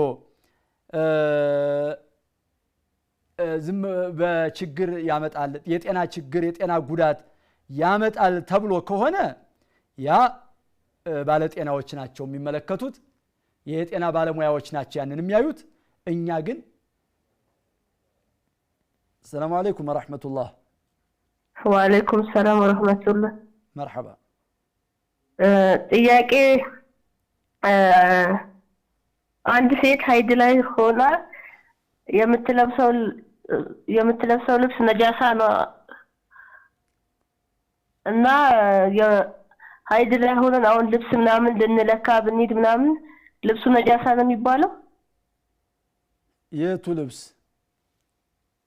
ዝም በችግር ያመጣል የጤና ችግር የጤና ጉዳት ያመጣል ተብሎ ከሆነ ያ ባለጤናዎች ናቸው የሚመለከቱት፣ የጤና ባለሙያዎች ናቸው ያንን የሚያዩት። እኛ ግን ሰላም አለይኩም ወራህመቱላህ። ወአለይኩም ሰላም ወራህመቱላህ። መርሐባ። ጥያቄ አንድ ሴት ሀይድ ላይ ሆና የምትለብሰው ልብስ ነጃሳ ነው እና ሀይድ ላይ ሆነን አሁን ልብስ ምናምን ልንለካ ብንሄድ ምናምን ልብሱ ነጃሳ ነው የሚባለው? የቱ ልብስ?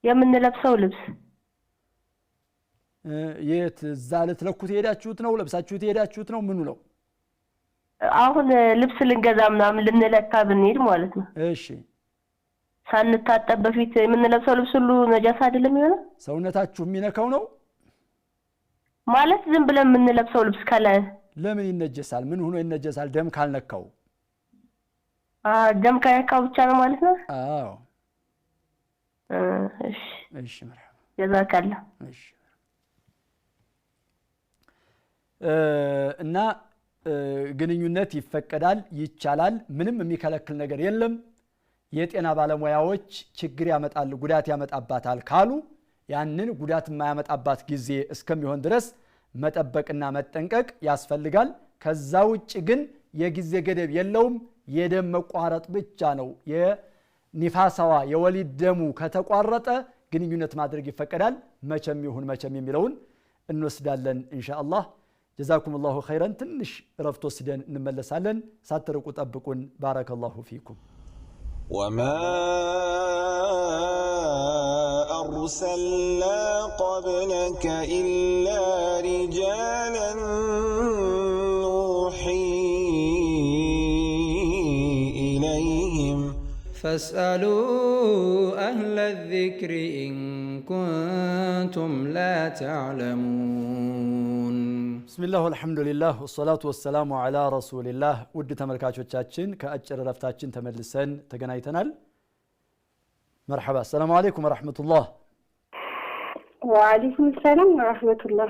የምንለብሰው ልብስ የት? እዛ ልትለኩት ሄዳችሁት ነው? ለብሳችሁት ሄዳችሁት ነው? ምኑ ነው? አሁን ልብስ ልንገዛ ምናምን ልንለካ ብንሄድ ማለት ነው። እሺ፣ ሳንታጠብ በፊት የምንለብሰው ልብስ ሁሉ ነጃሳ አይደለም የሚሆነው? ሰውነታችሁ የሚነካው ነው ማለት ዝም ብለን የምንለብሰው ልብስ ከላይ ለምን ይነጀሳል? ምን ሆኖ ይነጀሳል? ደም ካልነካው። ደም ካልነካው ብቻ ነው ማለት ነው? አዎ። እሺ እሺ፣ መርሐባ ጀዛከላህ። እሺ። እና ግንኙነት ይፈቀዳል፣ ይቻላል። ምንም የሚከለክል ነገር የለም። የጤና ባለሙያዎች ችግር ያመጣል ጉዳት ያመጣባታል ካሉ ያንን ጉዳት የማያመጣባት ጊዜ እስከሚሆን ድረስ መጠበቅና መጠንቀቅ ያስፈልጋል። ከዛ ውጭ ግን የጊዜ ገደብ የለውም። የደም መቋረጥ ብቻ ነው። የኒፋሳዋ የወሊድ ደሙ ከተቋረጠ ግንኙነት ማድረግ ይፈቀዳል። መቼም ይሁን መቼም የሚለውን እንወስዳለን ኢንሻአላህ። ጀዛኩሙላሁ ኸይረን። ትንሽ ረፍት ወስደን እንመለሳለን። ሳትርቁ ጠብቁን። ባረከላሁ ፊኩም። وما أرسلنا قبلك إلا رجالا نوحي إليهم فاسألوا أهل الذكر إن كنتم لا تعلمون. بسم الله والحمد لله والصلاة والسلام على رسول الله. ود ተመልካቾቻችን ከአጭር ረፍታችን ተመልሰን ተገናኝተናል። مرحبا. السلام عليكم ورحمة الله. وعليكم السلام ورحمة الله.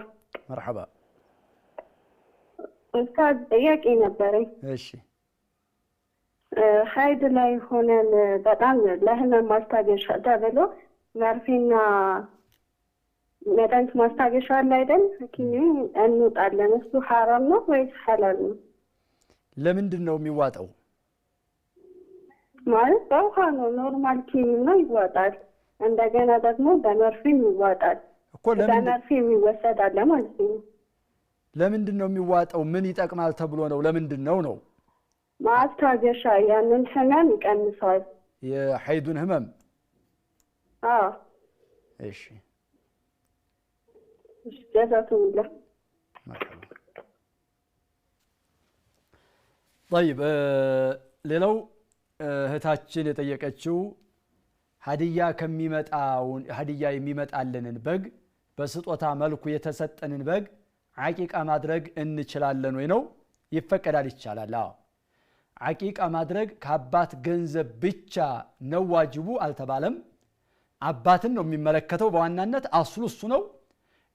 مرحبا. أستاذ ጥያቄ ነበረኝ። እሺ። ሀይድ ላይ ሆነን በጣም ለህመም ማስታገሻ ተብሎ መርፌና መድኃኒት ማስታገሻ አለ አይደል? ሐኪም እንውጣለን። እሱ ሐራም ነው ወይስ ሐላል ነው? ለምንድን ነው የሚዋጠው? ማለት በውሃ ነው፣ ኖርማል ኪኒን ነው ይዋጣል። እንደገና ደግሞ በመርፌም ይዋጣል እኮ። በመርፌም ይወሰዳል ማለት ነው። ለምንድን ነው የሚዋጠው? ምን ይጠቅማል ተብሎ ነው? ለምንድን ነው ነው? ማስታገሻ ያንን ህመም ይቀንሳል። የሐይዱን ህመም? አዎ። እሺ። ጀዛኩሙላህ። طيب ሌላው እህታችን የጠየቀችው ሀዲያ የሚመጣልንን በግ በስጦታ መልኩ የተሰጠንን በግ አቂቃ ማድረግ እንችላለን ወይ ነው? ይፈቀዳል፣ ይቻላል። አዎ፣ አቂቃ ማድረግ ከአባት ገንዘብ ብቻ ነው ዋጅቡ አልተባለም። አባትን ነው የሚመለከተው በዋናነት አስሉ እሱ ነው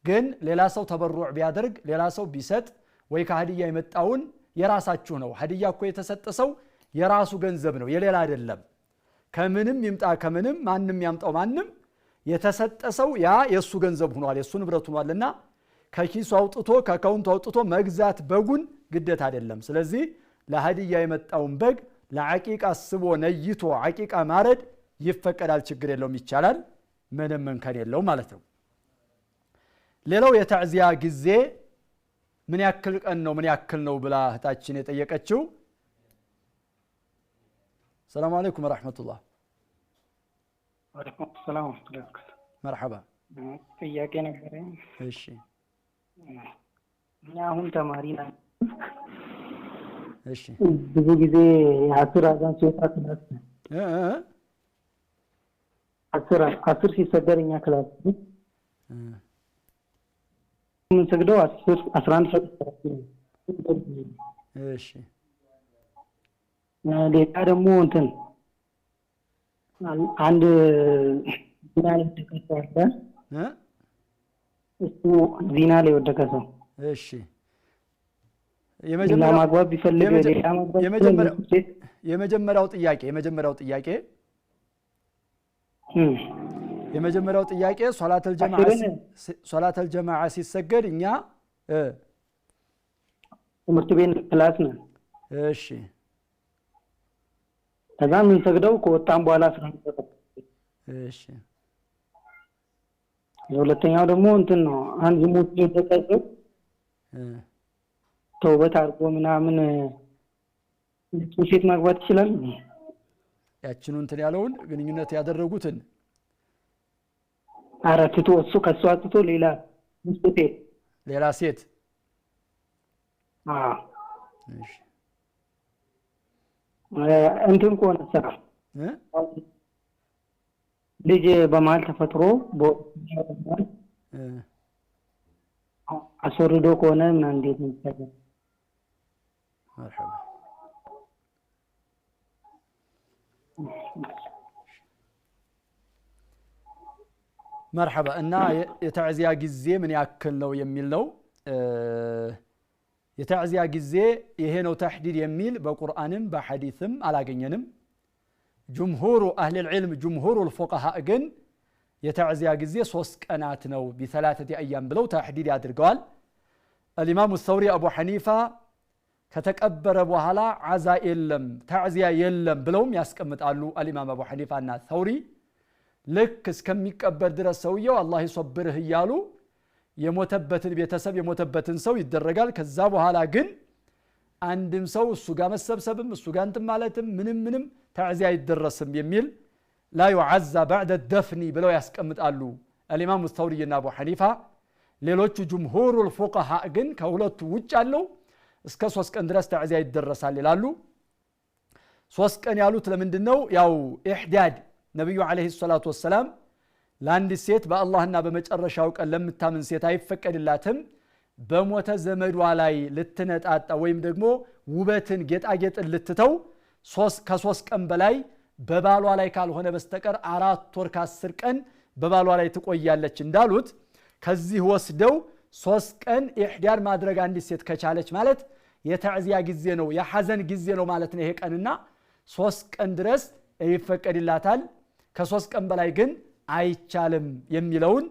ግን ሌላ ሰው ተበሩዕ ቢያደርግ ሌላ ሰው ቢሰጥ ወይ ከሀዲያ የመጣውን የራሳችሁ ነው ሀዲያ እኮ የተሰጠ ሰው የራሱ ገንዘብ ነው የሌላ አይደለም ከምንም ይምጣ ከምንም ማንም ያምጣው ማንም የተሰጠ ሰው ያ የሱ ገንዘብ ሆኗል የሱ ንብረት ሆኗልና ከኪሱ አውጥቶ ከአካውንቱ አውጥቶ መግዛት በጉን ግዴታ አይደለም ስለዚህ ለሀዲያ የመጣውን በግ ለዓቂቃ ስቦ ነይቶ ዓቂቃ ማረድ ይፈቀዳል ችግር የለውም ይቻላል ምንም እንከን የለው ማለት ነው ሌላው የተዕዚያ ጊዜ ምን ያክል ቀን ነው ምን ያክል ነው ብላ እህታችን የጠየቀችው ሰላም አለይኩም ወራህመቱላህ ወአለይኩም ሰላም ወራህመቱላህ መርሐባ ጥያቄ ነበረኝ እሺ እኛ አሁን ተማሪ ነን እሺ ብዙ ጊዜ የአስር አዛን ሲወጣ ክላስ አስር ሲሰገድ እኛ ክላስ ምን ሰግደው 11 ሰዓት እሺ ሌላ ደግሞ እንትን አንድ ዚና ላይ ወደቀ ሰው እሱ ዚና ላይ ወደቀ ሰው እሺ የመጀመሪያው ጥያቄ ሶላተል ጀማዓ ሲሰገድ እኛ ትምህርት ቤት ክላስ ነው እሺ ከዛ ምን ሰግደው ከወጣን በኋላ እሺ የሁለተኛው ደግሞ እንትን ነው አንድ ዝሙት የተቀበለ ተውበት አድርጎ ምናምን ሴት ማግባት ይችላል ያችኑ እንትን ያለውን ግንኙነት ያደረጉትን አራትቶ እሱ ከሷ አጥቶ ሌላ ሴት እሺ እንትን ከሆነ ሰራ ልጅ በመሀል ተፈጥሮ አስወርዶ ከሆነ ምን እንዴት ነው የሚታየው مرحبا مرحبا እና የተዕዚያ ጊዜ ምን ያክል ነው የሚል ነው የተዕዚያ ጊዜ ይሄ ነው ተሕዲድ የሚል በቁርአንም በሐዲስም አላገኘንም ጅምሁሩ አህል العلم ጅምሁሩ الفقهاء ግን የተዕዚያ ጊዜ 3 ቀናት ነው በ3 አያም ብለው ተሕዲድ ያድርገዋል الامام الثوري ابو حنيفه ከተቀበረ በኋላ ዓዛ የለም ተዕዚያ የለም ብለውም ያስቀምጣሉ الامام ابو حنيفه እና ثوري ልክ እስከሚቀበር ድረስ ሰውየው አላህ ይصبርህ ይያሉ የሞተበትን ቤተሰብ የሞተበትን ሰው ይደረጋል ከዛ በኋላ ግን አንድም ሰው እሱ ጋር መሰብሰብም እሱ ጋር እንት ማለትም ምንም ተዕዚያ ይደረስም የሚል لا يعزى بعد الدفن ብለው ያስቀምጣሉ الامام الثوري እና ابو حنيفه ሌሎቹ ጅምሁሩ الفقهاء ግን ከሁለቱ ውጭ አለው እስከ 3 ቀን ድረስ ተዕዚያ ይደረሳል ይላሉ 3 ቀን ያሉት ለምንድነው ያው ኢህዳድ ነብዩ አለይሂ ሰላቱ ወሰለም ለአንድ ሴት በአላህና በመጨረሻው ቀን ለምታምን ሴት አይፈቀድላትም በሞተ ዘመዷ ላይ ልትነጣጣ ወይም ደግሞ ውበትን ጌጣጌጥን ልትተው ከ3 ቀን በላይ በባሏ ላይ ካልሆነ በስተቀር 4 ወር ከ10 ቀን በባሏ ላይ ትቆያለች እንዳሉት ከዚህ ወስደው 3 ቀን ኢህዳር ማድረግ አንድ ሴት ከቻለች ማለት የተዕዚያ ጊዜ ነው የሐዘን ጊዜ ነው ማለት ነው ይሄ ቀንና 3 ቀን ድረስ ይፈቀድላታል ከ3 ቀን በላይ ግን አይቻልም የሚለውን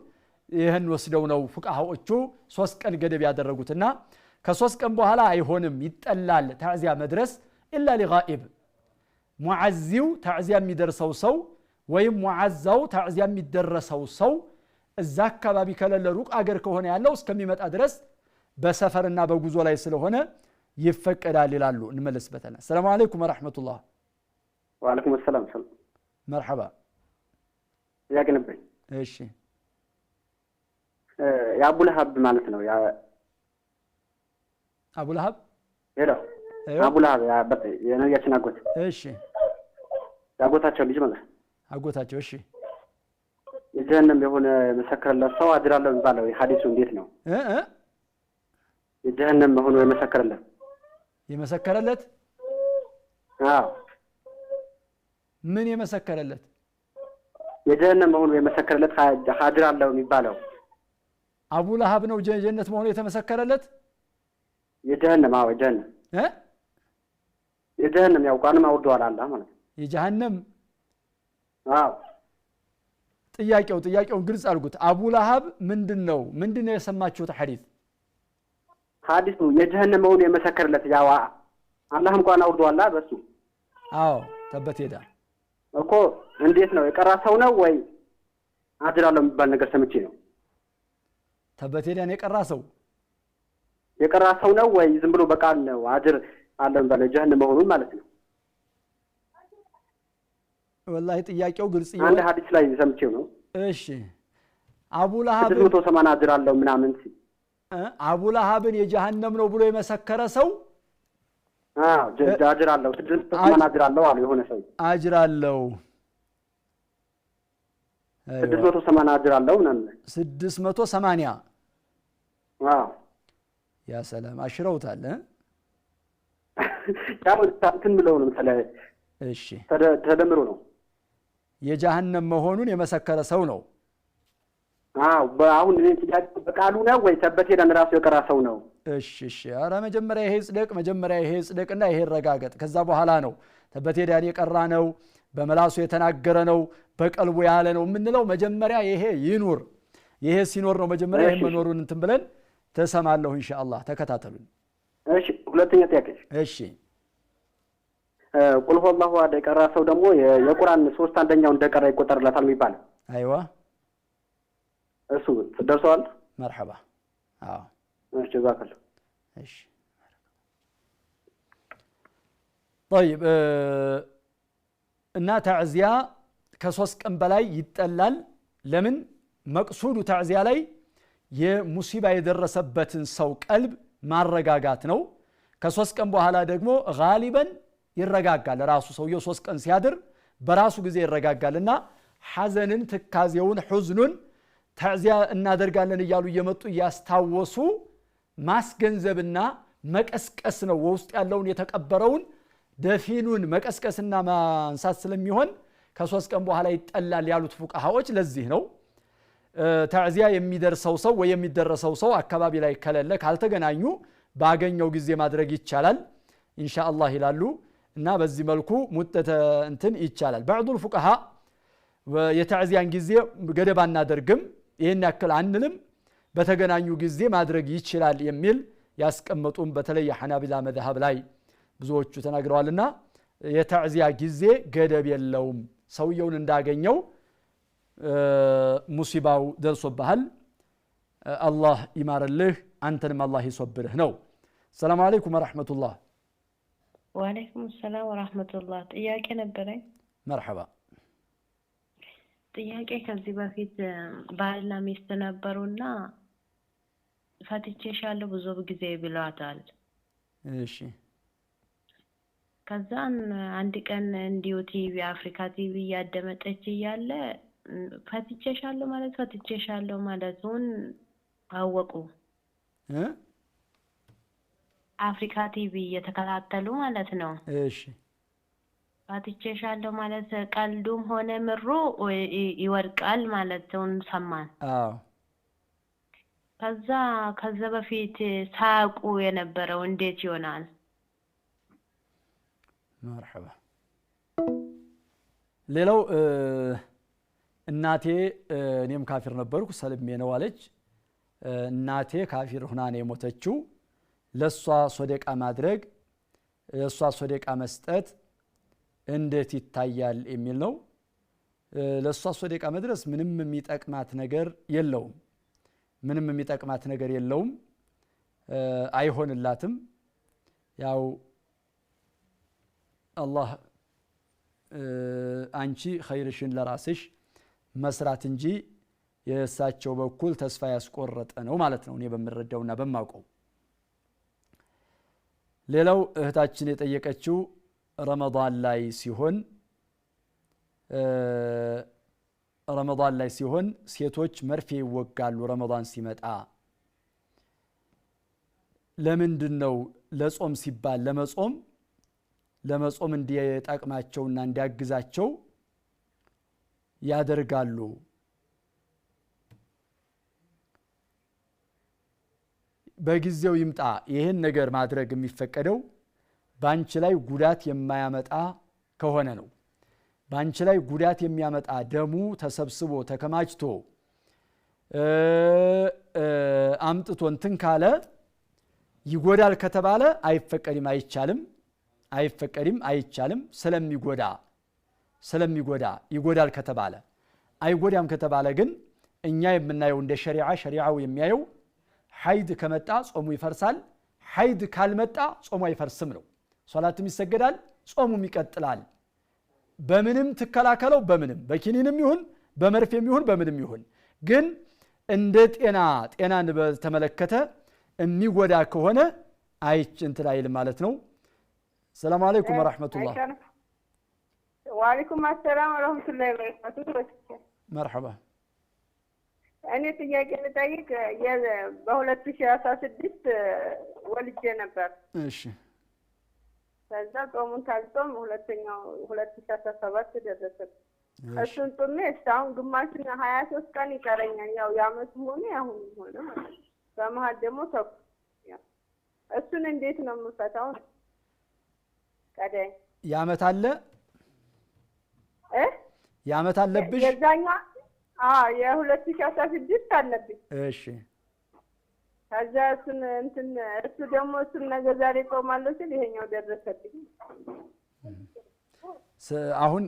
ይሄን ወስደው ነው ፍቃሃዎቹ 3 ቀን ገደብ ያደረጉትና ከ3 ቀን በኋላ አይሆንም ይጠላል ተዕዚያ መድረስ ኢላ ለጋኢብ ሙዓዚው ተዕዚያ የሚደርሰው ሰው ወይም ሙዓዛው ተዕዚያ የሚደረሰው ሰው እዛ አካባቢ ከሌለ ሩቅ አገር ከሆነ ያለው እስከሚመጣ ድረስ በሰፈርና በጉዞ ላይ ስለሆነ ይፈቀዳል ይላሉ እንመለስበታለን ሰላም አለይኩም ወራህመቱላህ ወአለይኩም ሰላም مرحبا ያገ ነበር እሺ የአቡ ለሀብ ማለት ነው ያ አቡ ለሀብ ሄሎ አቡ ለሀብ ያ የነቢያችን አጎት እሺ ያጎታቸው ልጅ ማለት አጎታቸው እሺ የጀሃነም የሆነ መሰከረለት ሰው አድራለሁ ይባላል ሐዲሱ እንዴት ነው የጀሃነም የሆነ የጀሃነም መሆኑ የመሰከረለት ሀድር አለው የሚባለው አቡ ለሀብ ነው ጀነት መሆኑ የተመሰከረለት የጀሃነም የጀሃነም ያው ቃንም አውርዷል አላህ ማለት የጀሃነም ጥያቄውን ግልጽ አድርጉት አቡ ለሀብ ምንድነው የሰማችሁት ሐዲሱ የጀሃነም መሆኑ የመሰከረለት ያው አላህም ቃን አውርዷል በሱ ተበት ሄዳ እኮ እንዴት ነው የቀራ ሰው ነው ወይ አጅር አለው የሚባል ነገር ሰምቼ ነው ተበት ሄዳን የቀራ ሰው ነው ወይ ዝም ብሎ በቃል ነው አጅር አለው የሚባል ጀሃነም መሆኑን ማለት ነው ወላሂ ጥያቄው ግልጽ አንድ ሐዲስ ላይ ሰምቼው ነው እሺ አቡ ለሀብ 680 አጅር አለው ምናምን አቡ ለሀብን የጀሃነም ነው ብሎ የመሰከረ ሰው አጅር አለው 680 አጅር አለው አለ የሆነ ሰው አጅር አለው 680 አጅር አለው ምናምን 680 ያ ሰላም አሽረውታል ያው እንትን ብለው ነው መሰለህ እሺ ተደምሮ ነው የጀሃነም መሆኑን የመሰከረ ሰው ነው አሁን እኔ ጥያቄ በቃሉ ነው ወይ ተበት ሄዳን ራሱ የቀራ ሰው ነው እሺ አረ መጀመሪያ ይሄ ጽደቅና ይሄ ረጋገጥ ከዛ በኋላ ነው ተበት ሄዳን የቀራ ነው በመላሱ የተናገረ ነው በቀልቡ ያለ ነው የምንለው መጀመሪያ ይሄ ይኑር ይሄ ሲኖር ነው መጀመሪያ ይሄ መኖሩን እንትን ብለን ተሰማለሁ ኢንሻአላህ ተከታተሉን እሺ ሁለተኛ ጥያቄ እሺ ቁል ሁወላሁ አሐድ የቀራ ሰው ደግሞ የቁርአን 3/1 እንደቀራ ይቆጠርለታል የሚባለው አይዋ እሱ ደርሷል مرحبا እሺ ጀዛከላ እሺ طيب እና ተዕዚያ ከ3 ቀን በላይ ይጠላል ለምን መቅሱዱ ተዕዚያ ላይ የሙሲባ የደረሰበትን ሰው ቀልብ ማረጋጋት ነው ከ3 ቀን በኋላ ደግሞ ጋሊበን ይረጋጋል ራሱ ሰውየው 3 ቀን ሲያድር በራሱ ጊዜ ይረጋጋልና ሐዘንን ትካዜውን ሁዝኑን ተዕዚያ እናደርጋለን እያሉ እየመጡ ያስታወሱ ማስገንዘብና መቀስቀስ ነው ውስጥ ያለውን የተቀበረውን ደፊኑን መቀስቀስና ማንሳት ስለሚሆን ከ3 ቀን በኋላ ይጠላል ያሉት ፉቃሃዎች ለዚህ ነው ተዕዚያ የሚደርሰው ሰው ወይ የሚደረሰው ሰው አካባቢ ላይ ከለለ ካልተገናኙ ባገኘው ጊዜ ማድረግ ይቻላል ኢንሻአላህ ይላሉ እና በዚህ መልኩ ሙተተ እንትን ይቻላል بعض الفقهاء የተዕዚያን ጊዜ ገደብ አናደርግም ይሄን ያክል አንልም በተገናኙ ጊዜ ማድረግ ይችላል የሚል ያስቀመጡም በተለይ ሐናቢላ መذهب ላይ ብዙዎቹ ተናግረዋልና የተዕዚያ ጊዜ ገደብ የለውም ሰውየውን እንዳገኘው ሙሲባው ደርሶብሃል አላህ ይማርልህ አንተንም አላህ ይሶብርህ ነው ሰላም አለይኩም ወራህመቱላህ ወአለይኩም ሰላም ወራህመቱላህ ጥያቄ ነበረኝ مرحبا ጥያቄ ከዚህ በፊት ባልና ሚስት ነበሩና ፈትቼሻለሁ ብዙ ጊዜ ብለዋታል እሺ ከዛን አንድ ቀን እንዲው ቲቪ አፍሪካ ቲቪ ያደመጠች ይያለ ፈትቼሻለሁ ማለቱን አወቁ አፍሪካ ቲቪ የተከታተሉ ማለት ነው እሺ ፈትቼሻለሁ ማለት ቀልዱም ሆነ ምሩ ይወርቃል ማለቱን ሰማን ከዛ በፊት ሳቁ የነበረው እንዴት ይሆናል مرحبا ሌላው እናቴ እኔም ካፊር ነበርኩ ሰልሜ ነው አለች እናቴ ካፊር ሆና ነው የሞተችው ለሷ ሶደቃ ማድረግ ለሷ ሶደቃ መስጠት እንዴት ይታያል የሚል ነው ለሷ ሶደቃ መድረስ ምንም የሚጠቅማት ነገር የለውም አይሆንላትም ያው አላህ አንቺ ኸይርሽን ለራስሽ መስራት እንጂ የእሳቸው በኩል ተስፋ ያስቆረጠ ነው ማለት ነው እኔ በመረዳውና በማውቀው ሌላው እህታችን የጠየቀችው ረመዳን ላይ ሲሆን ሴቶች መርፌ ይወጋሉ ረመዳን ሲመጣ ለምንድነው ለጾም ሲባል ለመጾም እንዲያጠቅማቸውና እንዲያግዛቸው ያደርጋሉ። በጊዜው ይምጣ። ይህን ነገር ማድረግ የሚፈቀደው ባንቺ ላይ ጉዳት የማያመጣ ከሆነ ነው። ባንቺ ላይ ጉዳት የሚያመጣ ደሙ ተሰብስቦ ተከማችቶ አምጥቶ እንትን ካለ ይጎዳል ከተባለ አይፈቀድም፣ አይቻልም። አይፈቀድም፣ አይቻልም። ስለሚጎዳ ይጎዳል ከተባለ። አይጎዳም ከተባለ ግን እኛ የምናየው እንደ ሸሪዓው የሚያየው ሐይድ ከመጣ ጾሙ ይፈርሳል፣ ሐይድ ካልመጣ ጾሙ አይፈርስም ነው። ሶላትም ይሰገዳል፣ ጾሙም ይቀጥላል። በምንም ትከላከለው፣ በምንም በኪኒንም ይሁን በመርፌም ይሁን በምንም ይሁን ግን እንደ ጤናን በተመለከተ የሚጎዳ ከሆነ እንትን አይልም ማለት ነው። ሰላም አለይኩም ወራህመቱላህ። ወአለይኩም አሰላም ወራህመቱላሂ ወበረካቱሁ። መርሐባ። እኔ ጥያቄ ልጠይቅ። በ2016 ወልጄ ነበር። እሺ። ከዛ ጾሙን ታልጾም ሁለተኛው 2017 ደረሰ። እሱን ጾሜ እስካሁን ግማሹን 23 ቀን ይቀረኛል። ያው ያመቱ ሆነ ያሁን ሆነ ማለት ነው። በመሀል ደግሞ እሱን እንዴት ነው የምፈታው? ቀደኝ ያመት አለ ያመት አለብሽ? የዛኛ የ2016 አለብኝ። እሺ። ከዛ እሱን እሱ ደግሞ እሱን ነገ ዛሬ ጾማለሁ ሲል ይሄኛው ደረሰብኝ። አሁን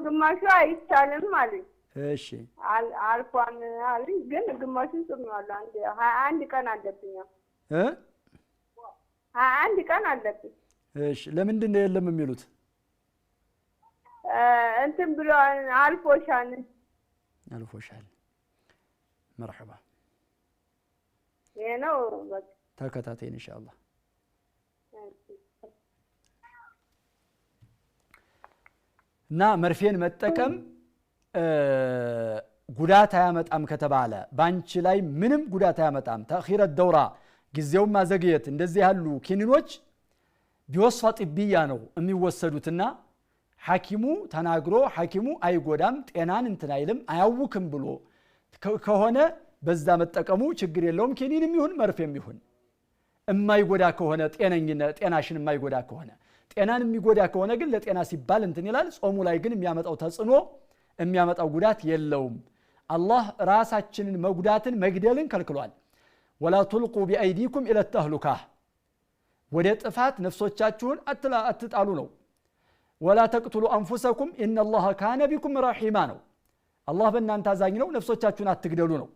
ግማሹ አይቻልም አለኝ። እሺ። አልፏን አለኝ፣ ግን ግማሹን ጾሜዋለሁ። 21 ቀን አለብኝ። 21 ቀን አለብኝ። እሺ። ለምንድን ነው የለም የሚሉት? እንትን ብሎ አልፎሻል። መርሐባ። ይሄ ነው በቃ። ተከታተይን ኢንሻአላህ። እና መርፌን መጠቀም ጉዳት አያመጣም ከተባለ ባንቺ ላይ ምንም ጉዳት አያመጣም። ተእኺረት ደውራ ጊዜውን ማዘግየት እንደዚህ ያሉ ኪኒኖች ቢወስፋ ጥብያ ነው የሚወሰዱትና ሐኪሙ ተናግሮ ሐኪሙ አይጎዳም ጤናን እንትን አይልም አያውክም ብሎ ከሆነ በዛ መጠቀሙ ችግር የለውም። ኪኒንም ይሁን መርፌም ይሁን የማይጎዳ ከሆነ ጤናሽን የማይጎዳ ከሆነ ጤናን የሚጎዳ ከሆነ ግን ለጤና ሲባል እንትን ይላል። ጾሙ ላይ ግን የሚያመጣው ተጽዕኖ የሚያመጣው ጉዳት የለውም። አላህ ራሳችንን መጉዳትን መግደልን ከልክሏል። ወላ ቱልቁ ቢአይዲኩም ኢለ ተህሉካ፣ ወደ ጥፋት ነፍሶቻችሁን አትጣሉ ነው። ወላ ተቅቱሉ አንፉሰኩም ኢነላሃ ካነ ቢኩም ረሒማ ነው። አላህ በእናንተ አዛኝ ነው፣ ነፍሶቻችሁን አትግደሉ ነው።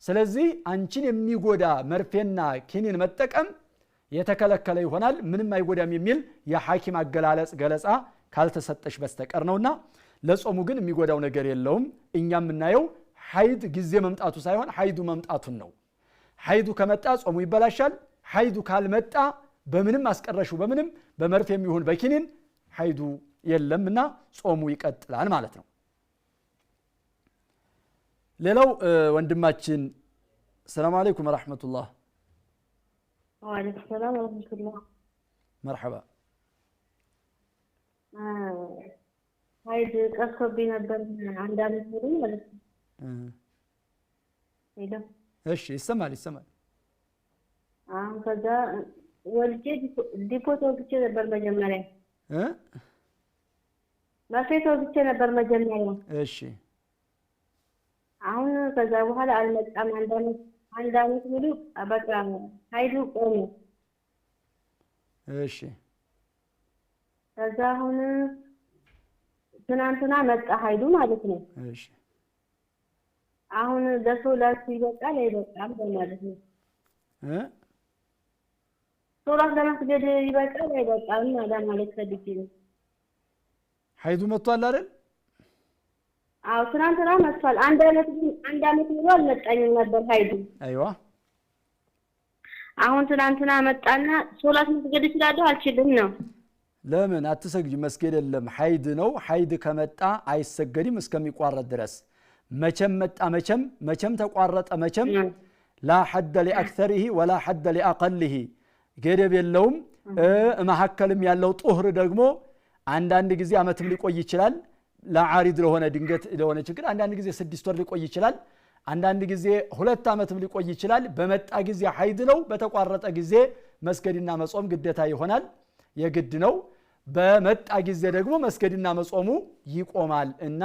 ስለዚህ አንቺን የሚጎዳ መርፌና ኪኒን መጠቀም የተከለከለ ይሆናል። ምንም አይጎዳም የሚል የሐኪም አገላለጽ ገለጻ ካልተሰጠሽ በስተቀር ነውና ለጾሙ ግን የሚጎዳው ነገር የለውም። እኛ የምናየው ሐይድ ጊዜ መምጣቱ ሳይሆን ሐይዱ መምጣቱን ነው። ሐይዱ ከመጣ ጾሙ ይበላሻል። ሐይዱ ካልመጣ በምንም አስቀረሹ በምንም በመርፌም ይሁን በኪኒን ሐይዱ የለምና ጾሙ ይቀጥላል ማለት ነው። ሌላው ወንድማችን ሰላም አለይኩም ወራህመቱላህ። ወአለይኩም ሰላም ወራህመቱላህ። መርሐባ። ሐይድ ቀርቶብኝ ነበር አንድ አመት ሙሉ ማለት ነው። ሄሎ። እሺ፣ ይሰማል። ከዛ ወልጄ ዲፖት ወግቼ ነበር መጀመሪያ መርፌ ወግቼ ነበር መጀመሪያ። እሺ። አሁን ከዛ በኋላ አልመጣም። አንድ አመት ሙሉ በቃ ሐይዱ ቆመ። እሺ። ከዛ አሁን ትናንትና መጣ ሐይዱ ማለት ነው። እሺ። አሁን ለሶላት ይበቃል አይበቃም በማለት ነው። ሶላት ለመስገድ ይበቃል አይበቃም ማለት ፈልጌ ነው። ሐይዱ መጥቷል አይደል? አዎ ትናንትና መጥቷል። አንድ አመት ሙሉ አልመጣኝም ነበር ሐይዱ። አይዋ። አሁን ትናንትና መጣና ሶላት መስገድ እችላለሁ አልችልም ነው። ለምን አትሰግጂ? መስገድ የለም ሐይድ ነው። ሐይድ ከመጣ አይሰገድም እስከሚቋረጥ ድረስ። መቼም መጣ መቼም ተቋረጠ መቼም ላ ሐደ ሊአክተሪሂ ወላ ሐደ ሊአቀሊሂ ገደብ የለውም። መሐከልም ያለው ጡህር ደግሞ አንዳንድ ጊዜ አመትም ሊቆይ ይችላል። ለዓሪድ ለሆነ ድንገት ለሆነ ችግር አንዳንድ ጊዜ 6 ወር ሊቆይ ይችላል አንዳንድ ጊዜ 2 ዓመትም ሊቆይ ይችላል በመጣ ጊዜ ሐይድ ነው በተቋረጠ ጊዜ መስገድና መጾም ግዴታ ይሆናል የግድ ነው በመጣ ጊዜ ደግሞ መስገድና መጾሙ ይቆማል እና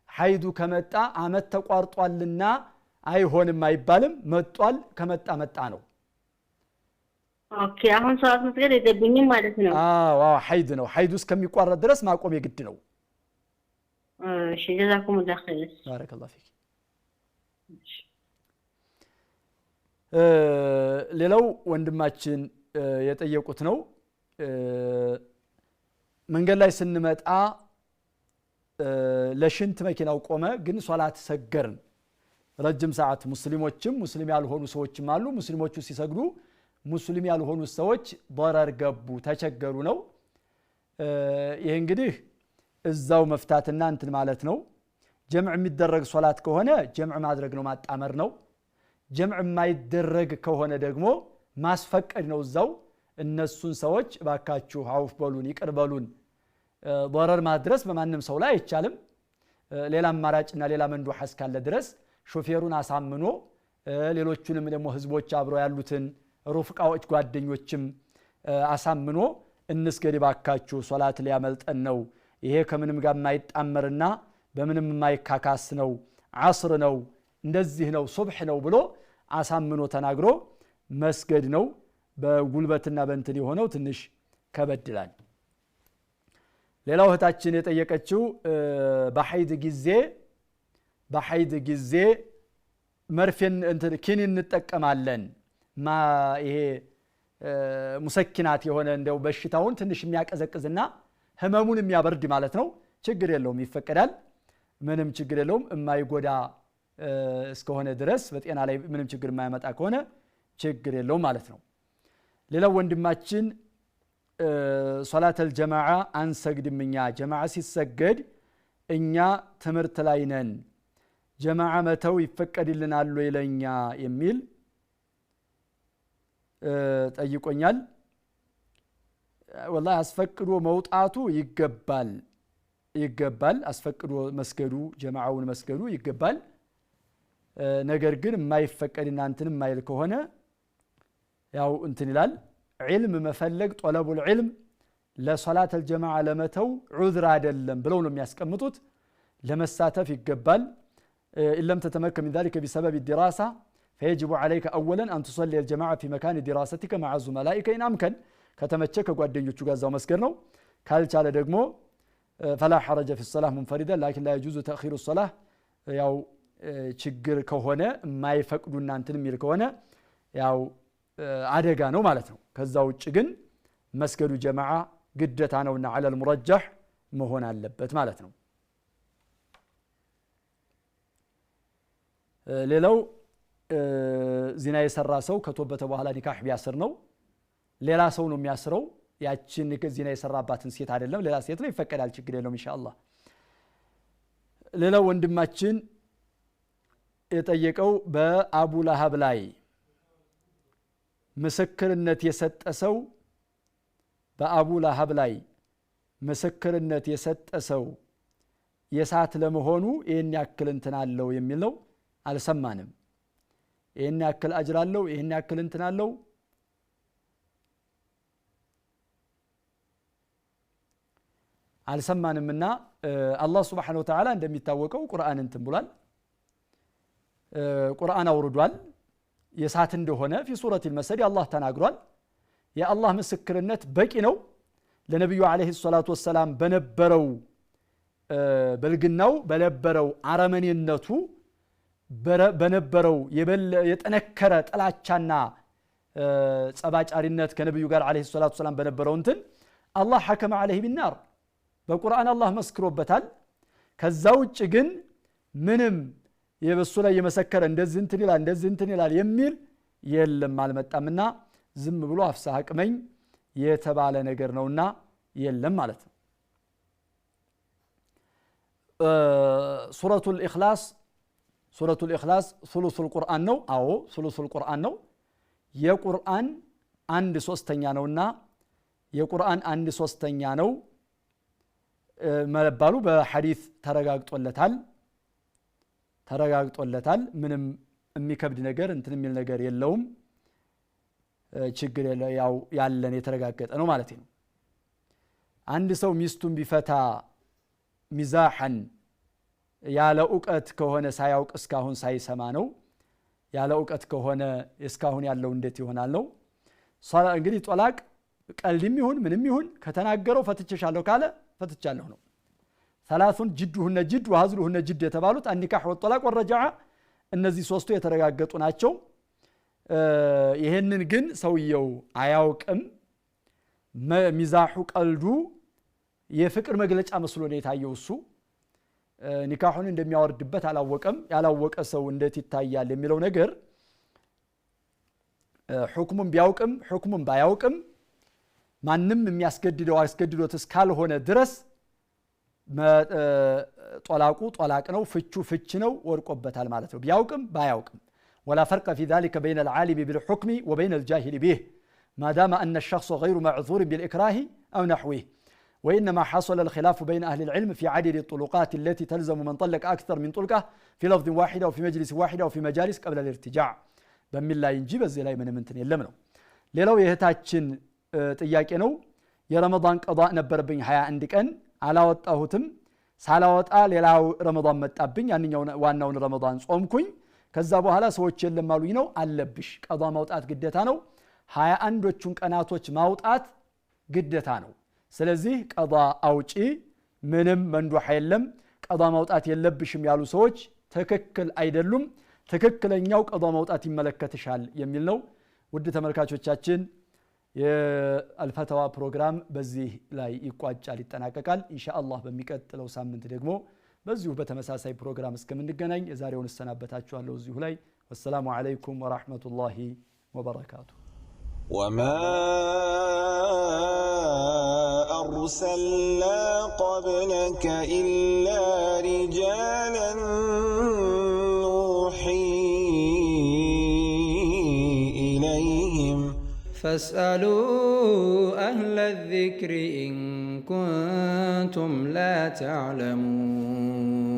ሐይዱ ከመጣ አመት ተቋርጧልና አይሆንም አይባልም መጥቷል ከመጣ መጣ ነው ኦኬ አሁን ሰዓት መስገድ የለብኝም ማለት ነው አዎ ሐይድ ነው ሐይዱ እስከሚቋረጥ ድረስ ማቆም የግድ ነው እሺ ጀዛኩሙላህ ኸይር ባረከላሁ ፊክ ሌላው ወንድማችን የጠየቁት ነው መንገድ ላይ ስንመጣ ለሽንት መኪናው ቆመ ግን ሶላት ሰገርን ረጅም ሰዓት ሙስሊሞችም ሙስሊም ያልሆኑ ሰዎችም አሉ ሙስሊሞቹ ሲሰግዱ ሙስሊም ያልሆኑ ሰዎች ضرر ገቡ ተቸገሩ ነው ይሄ እንግዲህ እዛው መፍታትና እንትን ማለት ነው ጀምዕ የሚደረግ ሶላት ከሆነ ጀምዕ ማድረግ ነው ማጣመር ነው ጀምዕ የማይደረግ ከሆነ ደግሞ ማስፈቀድ ነው እዛው እነሱን ሰዎች ባካችሁ አውፍ በሉን ይቅር በሉን ضرر ማድረስ በማንም ሰው ላይ አይቻልም ሌላ አማራጭና ሌላ መንዱህ እስካለ ድረስ ሾፌሩን አሳምኖ ሌሎቹንም ደግሞ ህዝቦች አብረው ያሉትን ሩፍቃዎች ጓደኞችም አሳምኖ እንስገድ ባካችሁ ሶላት ሊያመልጠን ነው ይሄ ከምንም ጋር የማይጣመርና በምንም የማይካካስ ነው ዓስር ነው እንደዚህ ነው ሱብህ ነው ብሎ አሳምኖ ተናግሮ መስገድ ነው በጉልበትና በእንትን የሆነው ትንሽ ከበድላል ሌላው እህታችን የጠየቀችው በሐይድ ጊዜ መርፌን እንትን ኪኒን እንጠቀማለን ማ ይሄ ሙሰኪናት የሆነ እንደው በሽታውን ትንሽ የሚያቀዘቅዝና ህመሙን የሚያበርድ ማለት ነው ችግር የለውም ይፈቀዳል ምንም ችግር የለውም የማይጎዳ እስከሆነ ድረስ በጤና ላይ ምንም ችግር የማያመጣ ከሆነ ችግር የለውም ማለት ነው ሌላው ወንድማችን ሶላተል ጀማዓ አንሰግድምኛ ጀማዓ ሲሰገድ እኛ ትምህርት ላይ ነን ጀማዓ መተው ይፈቀድልናል ለኛ የሚል ጠይቆኛል والله አስፈቅዶ መውጣቱ ይገባል አስፈቅዶ መስገዱ ጀማዓውን መስገዱ ይገባል ነገር ግን የማይፈቀድና እንትን የማይል ከሆነ ያው እንትን ይላል علم መፈለግ طلب العلم ለሶላት الجماعه ለመተው ዑذር አይደለም ብለው ነው የሚያስቀምጡት ለመሳተፍ ይገባል إن لم تتمكن من ذلك بسبب الدراسة فيجب عليك أولا أن تصلي الجماعة في مكان دراستك مع زملائك إن أمكن ከተመቸከ ጓደኞቹ ጋር ዛው መስገድ ነው ካልቻለ ደግሞ فلا حرج في الصلاة منفردا لكن لا يجوز تأخير الصلاة ያው ችግር ከሆነ የማይፈቅዱና እንትን የሚል ከሆነ ያው አደጋ ነው ማለት ነው ከዛ ውጭ ግን መስገዱ ጀማዓ ግዴታ ነውና على المرجح መሆን አለበት ማለት ነው ሌላው ዚና የሰራ ሰው ከተወበተ በኋላ ኒካህ ቢያስር ነው ሌላ ሰው ነው የሚያስረው ያችን ዚና የሰራባትን ሴት አይደለም ሌላ ሴት ነው ይፈቀዳል ችግር የለውም ኢንሻአላህ ሌላው ወንድማችን የጠየቀው በአቡ ለሃብ ላይ ምስክርነት የሰጠ ሰው በአቡ ለሃብ ላይ ምስክርነት የሰጠ ሰው የሳት ለመሆኑ ይሄን ያክል እንትን አለው የሚል ነው አልሰማንም ይሄን ያክል አጅር አለው ይሄን ያክል እንትን አለው አልሰማንምና አላህ Subhanahu Wa Ta'ala እንደሚታወቀው ቁርአን እንትን ብሏል ቁርአን አውርዷል የሳት እንደሆነ في سورة المسد አላህ ተናግሯል የአላህ ምስክርነት በቂ ነው ለነብዩ አለይሂ ሰላቱ ወሰለም በነበረው በልግናው በነበረው አረመኔነቱ በነበረው የጠነከረ ጥላቻና ጸባጫሪነት ከነብዩ ጋር አለይሂ ሰላቱ ወሰለም በነበረው እንትን አላህ حكم عليه بالنار በቁርአን አላህ መስክሮበታል ከዛ ውጭ ግን ምንም የበሱ ላይ የመሰከረ እንደዚህ እንትን ይላል የሚል የለም አልመጣምና ዝም ብሎ አፍሳህ አቅመኝ የተባለ ነገር ነውና የለም ማለት ነው ሱረቱል ኢኽላስ ሱሉሱል ቁርአን ነው አዎ ሱሉሱል ቁርአን ነው የቁርአን 1/3 ነውና የቁርአን 1/3 ነው መባሉ በሐዲስ ተረጋግጦለታል ምንም የሚከብድ ነገር እንትን የሚል ነገር የለውም ችግር ያው ያለን የተረጋገጠ ነው ማለት ነው አንድ ሰው ሚስቱን ቢፈታ ሚዛሐን ያለ ዕውቀት ከሆነ ሳያውቅ እስካሁን ሳይሰማ ነው ያለ ዕውቀት ከሆነ እስካሁን ያለው እንዴት ይሆናል ነው እንግዲህ ጦላቅ ቀልድም ይሁን ምንም ይሁን ከተናገረው ፈትቼሻለሁ ካለ ፈትቻለሁ ነው ثلاثون جدهن جد وهزلهن جد የተባሉት النكاح والطلاق والرجعه እነዚህ ሶስቱ የተረጋገጡ ናቸው ይሄንን ግን ሰውየው አያውቅም ሚዛሑ ቀልዱ የፍቅር መግለጫ መስሎ ነው የታየው እሱ ኒካሁን እንደሚያወርድበት አላወቀም ያላወቀ ሰው እንዴት ይታያል የሚለው ነገር ሁክሙን ቢያውቅም ሁክሙን ባያውቅም ማንንም የሚያስገድደው አስገድዶት እስካልሆነ ድረስ ጦላቁ ጦላቅ ነው ፍቹ ፍች ነው ወርቆበታል ማለት ነው ቢያውቅም ባያውቅም ولا فرق في ذلك بين العالم بالحكم وبين الجاهل به ما دام أن الشخص غير معذور بالإكراه أو نحوه وإنما حصل الخلاف بين أهل العلم في عدد الطلقات التي تلزم من طلق أكثر من طلقة في لفظ واحد أو في مجلس واحد أو في مجالس قبل الارتجاع بمن لا ينجيب الزي لا من يلم ነው ሌላው የህታችን ጥያቄ ነው የረመዳን ቀضاء ነበርብኝ 21 ቀን አላወጣሁትም ሳላወጣ ሌላው ረመዳን መጣብኝ ያንኛው ዋናውን ረመዳን ጾምኩኝ ከዛ በኋላ ሰዎች የለማሉኝ ነው አለብሽ ቀضا ማውጣት ግዴታ ነው 21ዎቹን ቀናቶች ማውጣት ግዴታ ነው ስለዚህ ቀضا አውጪ ምንም መንዱህ የለም ቀضا ማውጣት የለብሽም ያሉ ሰዎች ትክክል አይደሉም ትክክለኛው ቀضا ማውጣት ይመለከትሻል የሚል ነው ውድ ተመልካቾቻችን የአልፈተዋ ፕሮግራም በዚህ ላይ ይቋጫል ይጠናቀቃል ኢንሻአላህ በሚቀጥለው ሳምንት ደግሞ በዚሁ በተመሳሳይ ፕሮግራም እስከምንገናኝ የዛሬውን እሰናበታችኋለሁ እዚሁ ላይ ወሰላሙ አለይኩም ወራህመቱላሂ ወበረካቱ وما أرسلنا قبلك إلا رجالا نوحي إليهم فاسألوا أهل الذكر إن كنتم لا تعلمون